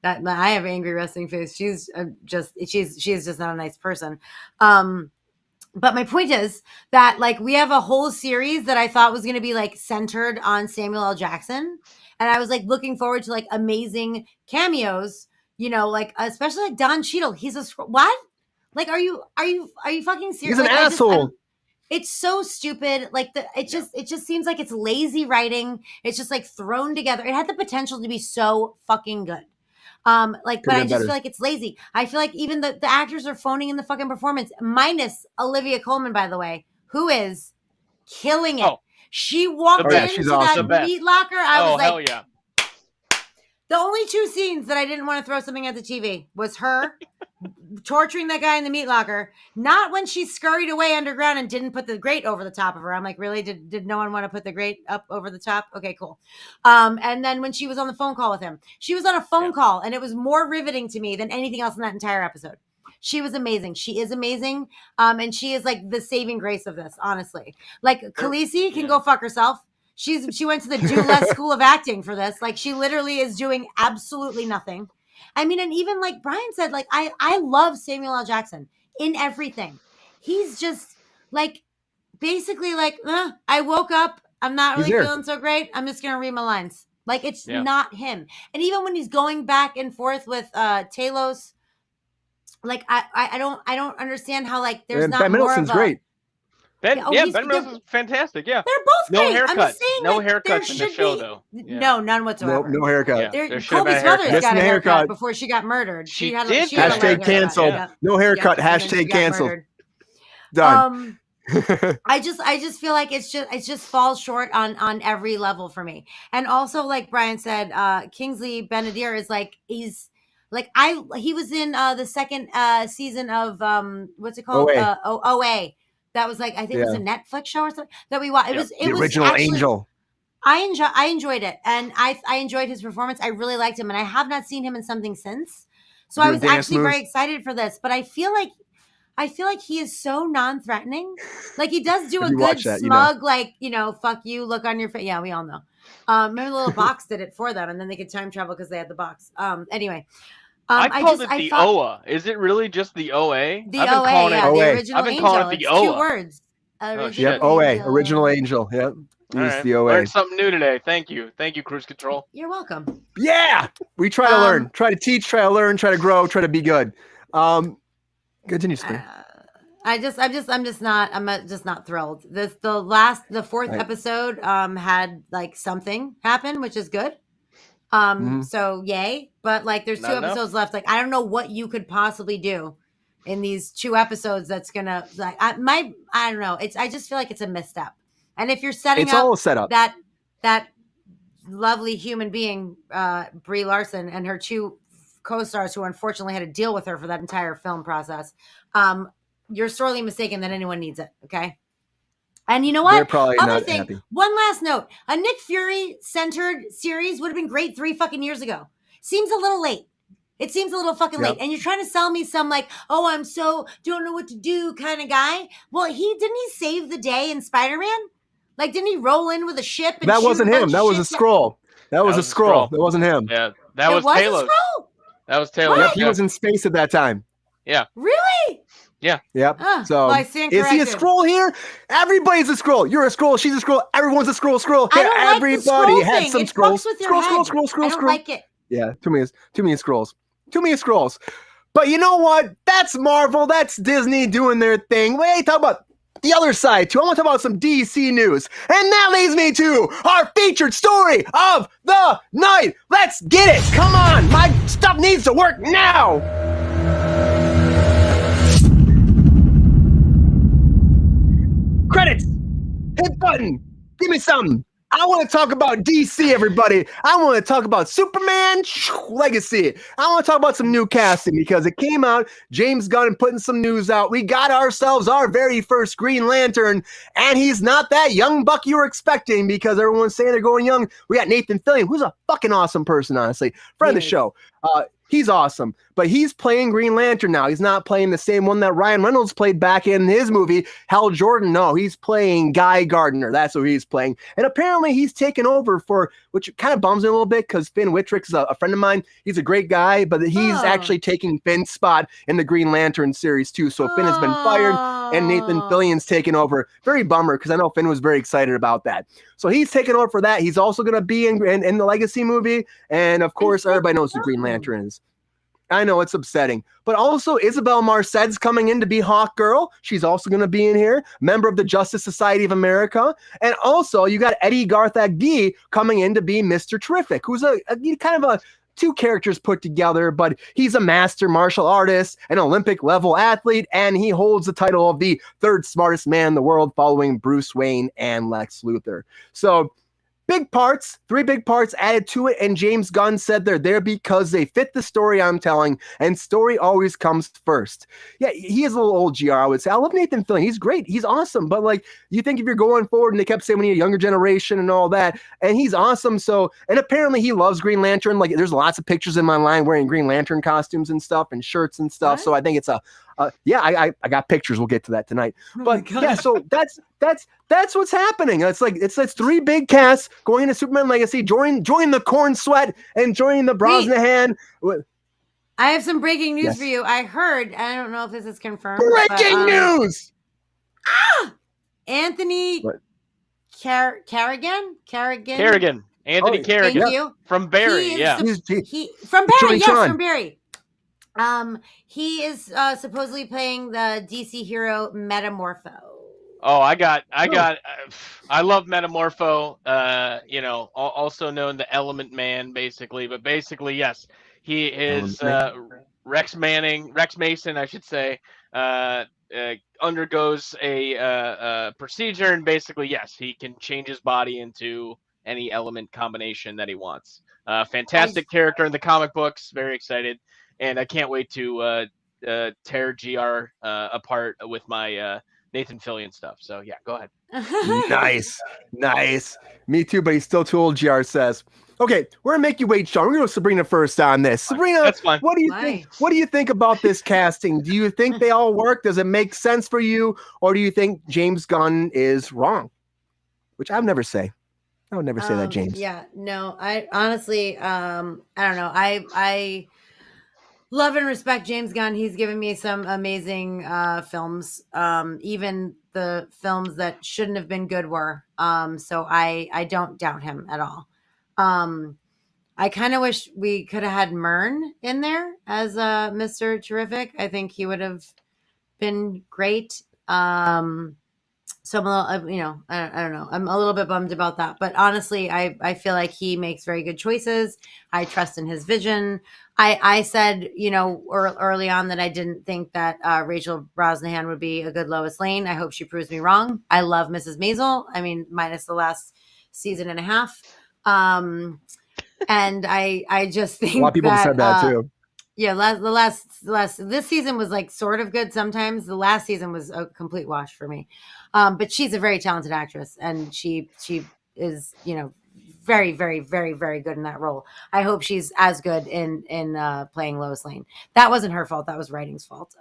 That I have angry resting face. She's just not a nice person. But my point is that like we have a whole series that I thought was going to be like centered on Samuel L. Jackson. And I was like looking forward to like amazing cameos, you know, like especially like Don Cheadle. He's what? Like, are you fucking serious? He's an like, asshole. It's so stupid. Like it just seems like it's lazy writing. It's just like thrown together. It had the potential to be so fucking good. But I just feel like it's lazy. I feel like even the actors are phoning in the fucking performance, minus Olivia Colman, by the way, who is killing it. She walked into that meat locker. I was like, hell yeah. The only 2 scenes that I didn't want to throw something at the TV was her torturing that guy in the meat locker. Not when she scurried away underground and didn't put the grate over the top of her. I'm like, really? Did no one want to put the grate up over the top? Okay, cool. And then when she was on the phone call with him, she was on a phone call, and it was more riveting to me than anything else in that entire episode. She was amazing. She is amazing. And she is like the saving grace of this, honestly. Like Khaleesi can go fuck herself. She went to the Do Less School of Acting for this. Like she literally is doing absolutely nothing. I mean, and even like Brian said, like I love Samuel L. Jackson in everything. He's just like basically like, I woke up. I'm not really feeling so great. I'm just going to read my lines. Like it's not him. And even when he's going back and forth with Talos, like I don't understand how like there's not Ben Mendelsohn's great. Ben Mendelsohn's fantastic. Yeah, they're both great. No haircut. Saying, no like, haircuts in the show though. Yeah. No, none whatsoever. No haircut. Yeah, Kobe's mother's got a haircut before she got murdered. She had hashtag canceled. Yeah. No haircut. Hashtag canceled. Done. I just feel like it just falls short on every level for me. And also, like Brian said, Kingsley Benadir is like he was in the second season of what's it called? OA. That was like I think it was a Netflix show or something that we watched. It was the original actually, Angel. I enjoyed it, and I enjoyed his performance. I really liked him, and I have not seen him in something since. So I was actually very excited for this. But I feel like he is so non-threatening. Like he does do a good smug, like fuck you look on your face. Yeah, we all know. Remember the little box did it for them, and then they could time travel because they had the box. Anyway. I called it the OA. Is it really just the OA? The OA, the original I've been calling it the OA. 2 words. OA, original angel. Yep. Right. The OA. Learned something new today. Thank you, Kruse Control. You're welcome. Yeah, we try to learn, try to teach, try to learn, try to grow, try to be good. Continue, Spring. I'm just not thrilled. The 4th episode had like something happen, which is good. So yay, but like there's 2 episodes left. Like I don't know what you could possibly do in these 2 episodes that's gonna like I don't know. I just feel like it's a misstep. And if you're setting that lovely human being, Brie Larson, and her 2 co-stars who unfortunately had to deal with her for that entire film process. You're sorely mistaken that anyone needs it. Okay. And you know what? They're probably Other not thing, happy. one last note. A Nick Fury centered series would have been great 3 fucking years ago. Seems a little late. It seems a little fucking late. And you're trying to sell me some like, oh, I'm so don't know what to do kind of guy. Well, didn't he save the day in Spider-Man? Like, didn't he roll in with a ship? And that wasn't him. That was a scroll. That was a scroll. That wasn't him. Yeah, that was Talos. That was Talos. Yep, he was in space at that time. Yeah. Really? Yeah. Yep. So well, is he a scroll here? Everybody's a scroll. You're a scroll. She's a scroll. Everyone's a scroll. I don't like everybody the scroll had thing. some It scrolls. fucks with your head. I don't like it. Yeah, too many scrolls. Too many scrolls. But you know what? That's Marvel. That's Disney doing their thing. Wait, talk about the other side too. I want to talk about some DC news. And that leads me to our featured story of the night. Let's get it. Come on. My stuff needs to work now. Credits. Hit button. Give me something. I want to talk about DC, everybody. I want to talk about Superman Legacy. I want to talk about some new casting because it came out. James Gunn putting some news out. We got ourselves our very first Green Lantern, and he's not that young buck you were expecting because everyone's saying they're going young. We got Nathan Fillion, who's a fucking awesome person, honestly. Friend of the show. He's awesome, but he's playing Green Lantern now. He's not playing the same one that Ryan Reynolds played back in his movie, Hal Jordan. No, he's playing Guy Gardner. That's who he's playing. And apparently he's taken over for, which kind of bums me a little bit because Finn Wittrick is a friend of mine. He's a great guy, but he's actually taking Finn's spot in the Green Lantern series too. So Finn has been fired and Nathan Fillion's taken over. Very bummer because I know Finn was very excited about that. So he's taken over for that. He's also going to be in the Legacy movie. And of course, everybody knows who Green Lantern is. I know it's upsetting, but also Isabel Marced's coming in to be Hawk Girl. She's also going to be in here, member of the Justice Society of America. And also you got Eddie Garth Agee coming in to be Mr. Terrific, who's a kind of a two characters put together, but he's a master martial artist, an Olympic level athlete, and he holds the title of the third smartest man in the world following Bruce Wayne and Lex Luthor. So big parts, 3 big parts added to it, and James Gunn said they're there because they fit the story I'm telling, and story always comes first. Yeah, he is a little old, GR, I would say. I love Nathan Fillion. He's great. He's awesome. But, like, you think if you're going forward, and they kept saying we need a younger generation and all that, and he's awesome. So, and apparently he loves Green Lantern. Like, there's lots of pictures in my line wearing Green Lantern costumes and stuff and shirts and stuff. What? So I think it's I got pictures. We'll get to that tonight. But yeah, so that's what's happening. It's 3 big casts going into Superman Legacy. Join the Corn Sweat and join the Brosnahan. I have some breaking news for you. I heard. I don't know if this is confirmed. Breaking news. Anthony Carrigan. Anthony Carrigan. Thank you. From Barry. From Barry. Yes, from Barry. He is supposedly playing the DC hero Metamorpho. Oh, I love Metamorpho, also known the Element Man, basically. But basically, yes, he is Rex Mason, I should say, undergoes a procedure, and basically, yes, he can change his body into any element combination that he wants. Fantastic character in the comic books. Very excited. And I can't wait to tear GR apart with my Nathan Fillion stuff. So, yeah, go ahead. Nice. Me too, but he's still too old, GR says. Okay, we're going to make you wait, Sean. We're going to go Sabrina first on this. Sabrina, that's fine. What do you think? What do you think about this casting? Do you think they all work? Does it make sense for you? Or do you think James Gunn is wrong? Which I would never say. I would never say that, James. Yeah, no, I honestly, I don't know. I love and respect James Gunn. He's given me some amazing films. Even the films that shouldn't have been good were. So I don't doubt him at all. I kind of wish we could have had Myrn in there as Mr. Terrific. I think he would have been great. So I'm a little, I don't know. I'm a little bit bummed about that. But honestly, I feel like he makes very good choices. I trust in his vision. I said, early on that I didn't think that Rachel Brosnahan would be a good Lois Lane. I hope she proves me wrong. I love Mrs. Maisel. I mean, minus the last season and a half. And I just think a lot of people said that too. Yeah, this season was like sort of good sometimes. The last season was a complete wash for me. But she's a very talented actress, and she is, very, very, very, very good in that role. I hope she's as good in playing Lois Lane. That wasn't her fault. That was writing's fault.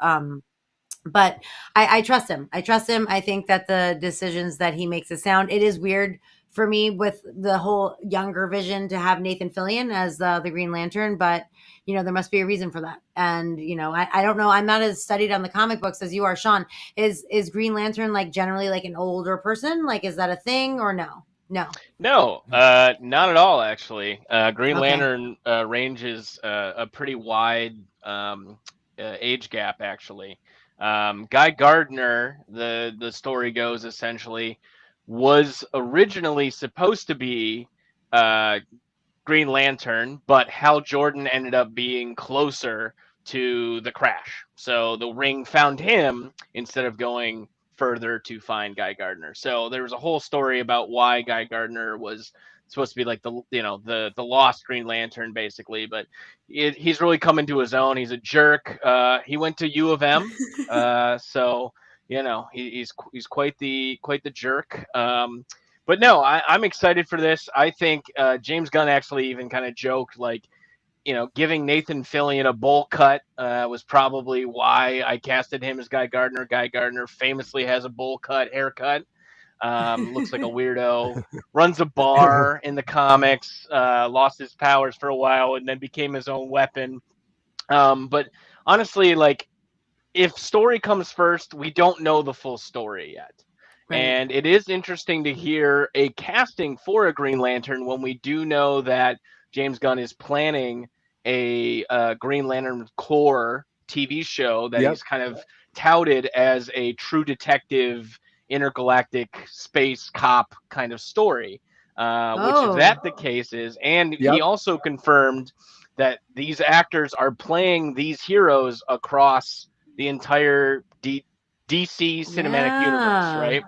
But I trust him. I think that the decisions that he makes is sound. It is weird for me with the whole younger Vision to have Nathan Fillion as the Green Lantern, but there must be a reason for that. And I don't know. I'm not as studied on the comic books as you are, Sean. Is Green Lantern like generally like an older person? Like, is that a thing or no? No, not at all. Actually, Green Okay. Lantern ranges a pretty wide age gap. Actually, Guy Gardner, the story goes essentially, was originally supposed to be Green Lantern, but Hal Jordan ended up being closer to the Crash. So the Ring found him instead of going further to find Guy Gardner. So there was a whole story about why Guy Gardner was supposed to be like the lost Green Lantern basically, but he's really come into his own. He's a jerk. He went to U of M, so he's quite the jerk. But no, I'm excited for this. I think James Gunn actually even kind of joked like, giving Nathan Fillion a bowl cut was probably why I casted him as Guy Gardner. Guy Gardner famously has a bowl cut haircut. Looks like a weirdo. Runs a bar in the comics. Lost his powers for a while and then became his own weapon. But honestly, like, if story comes first, we don't know the full story yet. Right. And it is interesting to hear a casting for a Green Lantern when we do know that James Gunn is planning a Green Lantern Corps TV show that he's kind of touted as a true detective, intergalactic space cop kind of story, which if that the case is, and he also confirmed that these actors are playing these heroes across the entire DC cinematic universe, right?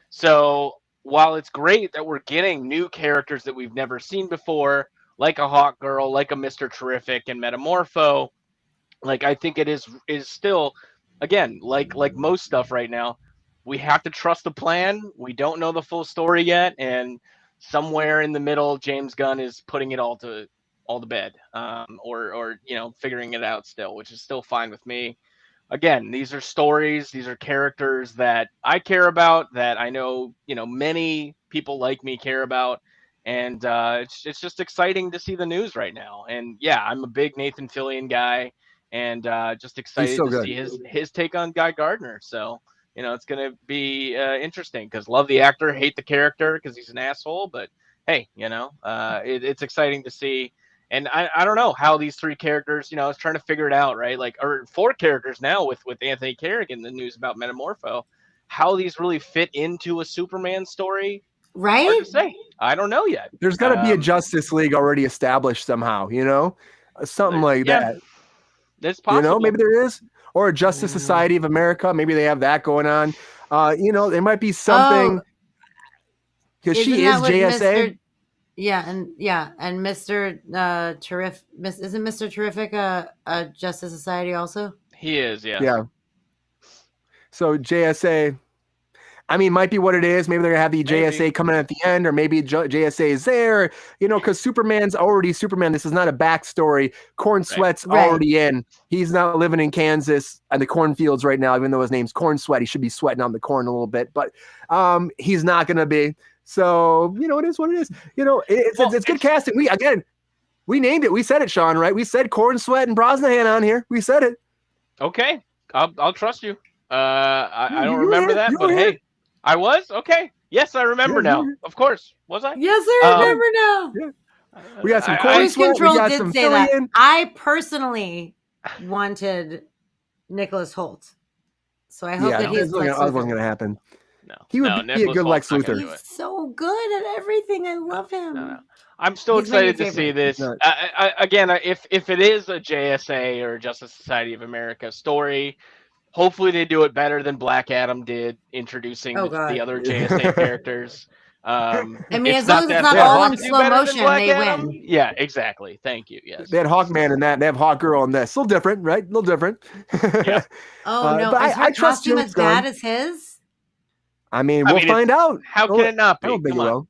So while it's great that we're getting new characters that we've never seen before, like a Hawk Girl, like a Mr. Terrific and Metamorpho, like I think it is still, again, like most stuff right now, we have to trust the plan. We don't know the full story yet, and somewhere in the middle, James Gunn is putting it all to bed, or figuring it out still, which is still fine with me. Again, these are stories, these are characters that I care about, that I know, many people like me care about. And it's just exciting to see the news right now. And yeah, I'm a big Nathan Fillion guy, and just excited to see his take on Guy Gardner. So, it's going to be interesting because love the actor, hate the character because he's an asshole. But hey, it's exciting to see. And I don't know how these three characters, I was trying to figure it out, right? Like, or four characters now with Anthony Carrigan, the news about Metamorpho, how these really fit into a Superman story. Right? Hard to say. I don't know yet. There's got to be a Justice League already established somehow, something like that. That's possible. Maybe there is, or a Justice Society of America. Maybe they have that going on. There might be something because she is JSA. And Mr. Terrific, isn't Mr. Terrific a Justice Society also? He is, yeah. Yeah. So JSA, might be what it is. Maybe they're gonna have the JSA coming at the end, or maybe JSA is there. Because Superman's already Superman. This is not a backstory. Corn Sweat's already in. He's not living in Kansas and the cornfields right now, even though his name's Corn Sweat. He should be sweating on the corn a little bit, but he's not gonna be. So, it is what it is. It's good casting. We named it. We said it, Sean, right? We said Corn Sweat and Brosnahan on here. We said it. Okay. I'll trust you. I don't remember that, but hey, I was? Okay. Yes, I remember now. Of course. Was I? Yes, I remember now. Yeah. We got some Kruse Control. We got did some say Fillion. that. I personally wanted Nicholas Hoult. So I hope that he's Lex Luthor. That wasn't going to happen. No, he would be a good Lex Luthor. He's so good at everything. I love him. No. I'm still excited to see this. Again, if it is a JSA or Justice Society of America story, hopefully they do it better than Black Adam did, introducing the other JSA characters. I mean, as long as it's not all in slow motion, they win. Yeah, exactly. Thank you. Yes. They had Hawkman in that, and they have Hawkgirl in this. A little different, right? A little different. Yeah. Oh no! But Is her I trust costume James as bad Gunn. as his? I mean, we'll find out. How can it not be? I don't think it will.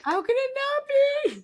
How can it not be?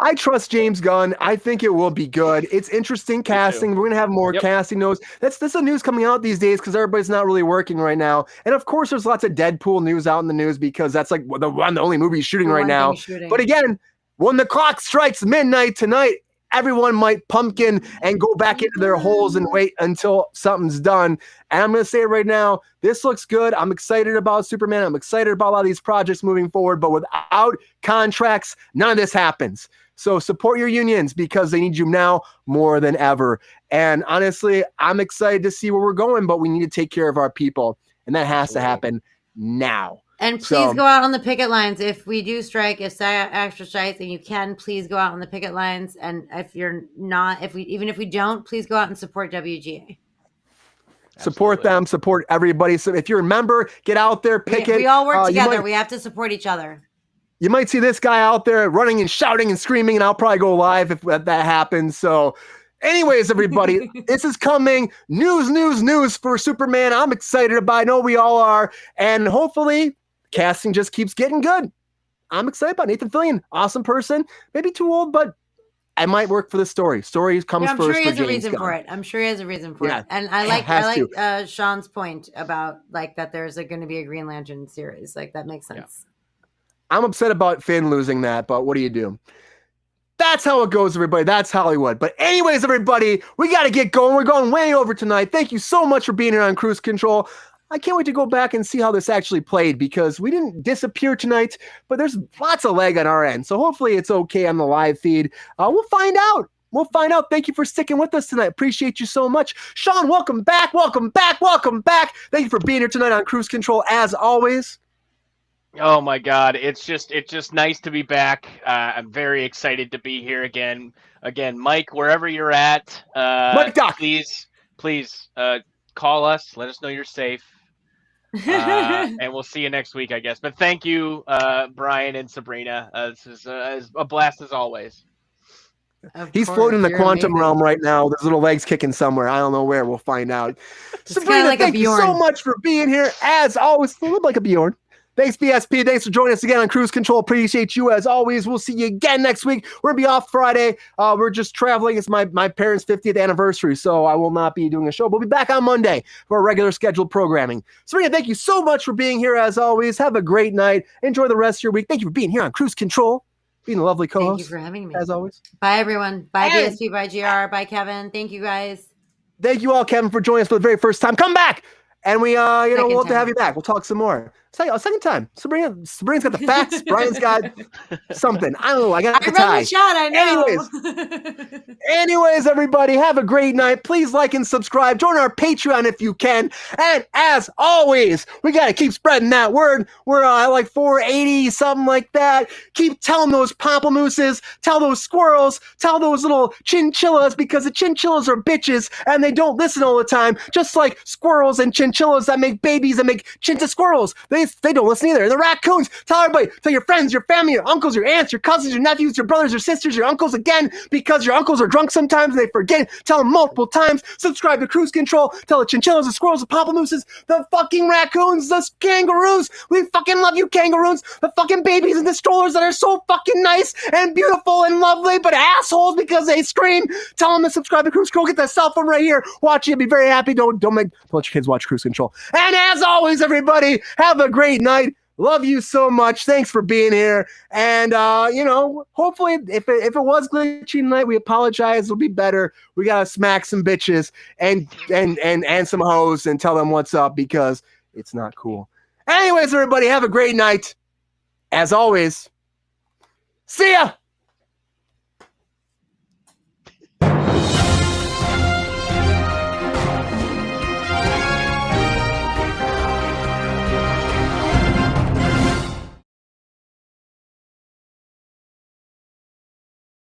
I trust James Gunn. I think it will be good. It's interesting casting. We're gonna have more casting notes. That's the news coming out these days because everybody's not really working right now. And of course, there's lots of Deadpool news out in the news because that's like the only movie he's shooting right now. But again, when the clock strikes midnight tonight, everyone might pumpkin and go back into their holes and wait until something's done. And I'm going to say it right now, this looks good. I'm excited about Superman. I'm excited about a lot of these projects moving forward. But without contracts, none of this happens. So support your unions because they need you now more than ever. And honestly, I'm excited to see where we're going, but we need to take care of our people. And that has to happen now. And please go out on the picket lines. If we do strike, if SAG-AFTRA strikes, and you can, please go out on the picket lines. And if you're not, even if we don't, please go out and support WGA. Support them, support everybody. So if you're a member, get out there, picket. We all work together. We have to support each other. You might see this guy out there running and shouting and screaming, and I'll probably go live if that happens. So anyways, everybody, this is coming. News for Superman. I'm excited about it. I know we all are. And hopefully casting just keeps getting good. I'm excited about Nathan Fillion. Awesome person. Maybe too old, but I might work for the story. Story comes first. I'm sure he has for a James reason Gunn. for it. I'm sure he has a reason for it. And I like Sean's point about like that there's going to be a Green Lantern series. Like that makes sense. I'm upset about Finn losing that, but what do you do? That's how it goes, everybody. That's Hollywood. But anyways, everybody, we got to get going. We're going way over tonight. Thank you so much for being here on Kruse Control. I can't wait to go back and see how this actually played because we didn't disappear tonight, but there's lots of lag on our end. So hopefully it's okay on the live feed. We'll find out. We'll find out. Thank you for sticking with us tonight. Appreciate you so much. Sean, welcome back. Welcome back. Welcome back. Thank you for being here tonight on Kruse Control as always. Oh my God, it's just nice to be back. I'm very excited to be here again. Again, Mike, wherever you're at, Mike Doc, please call us. Let us know you're safe, and we'll see you next week, I guess. But thank you, Brian and Sabrina. This is a blast as always. He's floating in the quantum realm right now. There's little legs kicking somewhere. I don't know where. We'll find out. Sabrina, like thank you so much for being here. As always, a little like a Bjorn. Thanks, BSP. Thanks for joining us again on Kruse Control. Appreciate you as always. We'll see you again next week. We're going to be off Friday. We're just traveling. It's my parents' 50th anniversary, so I will not be doing a show. We'll be back on Monday for our regular scheduled programming. Sabrina, thank you so much for being here as always. Have a great night. Enjoy the rest of your week. Thank you for being here on Kruse Control. Being a lovely co-host. Thank you for having me. As always. Bye, everyone. Bye, BSP. Bye, GR. Bye, Kevin. Thank you, guys. Thank you all, Kevin, for joining us for the very first time. Come back! And we, we'll have to have you back. We'll talk some more. Second time. Sabrina's got the facts. Brian's got something. I don't know. I got the tie. The shot, I know. Anyways, everybody, have a great night. Please like and subscribe. Join our Patreon if you can. And as always, we got to keep spreading that word. We're like 480, something like that. Keep telling those pamplemooses, tell those squirrels, tell those little chinchillas, because the chinchillas are bitches and they don't listen all the time, just like squirrels and chinchillas that make babies that make chinta squirrels. They don't listen either. And the raccoons, tell everybody, tell your friends, your family, your uncles, your aunts, your cousins, your nephews, your brothers, your sisters, your uncles again, because your uncles are drunk sometimes and they forget. Tell them multiple times. Subscribe to Kruse Control. Tell the chinchillas, the squirrels, the pamplemooses, the fucking raccoons, the kangaroos. We fucking love you, kangaroos. The fucking babies in the strollers that are so fucking nice and beautiful and lovely, but assholes because they scream. Tell them to subscribe to Kruse Control. Get that cell phone right here. Watch it. Be very happy. Don't let your kids watch Kruse Control. And as always, everybody, have a great night. Love you so much. Thanks for being here. And hopefully if it was glitchy tonight, we apologize. It'll be better. We gotta smack some bitches and some hoes and tell them what's up because it's not cool. Anyways, everybody, have a great night. As always, see ya.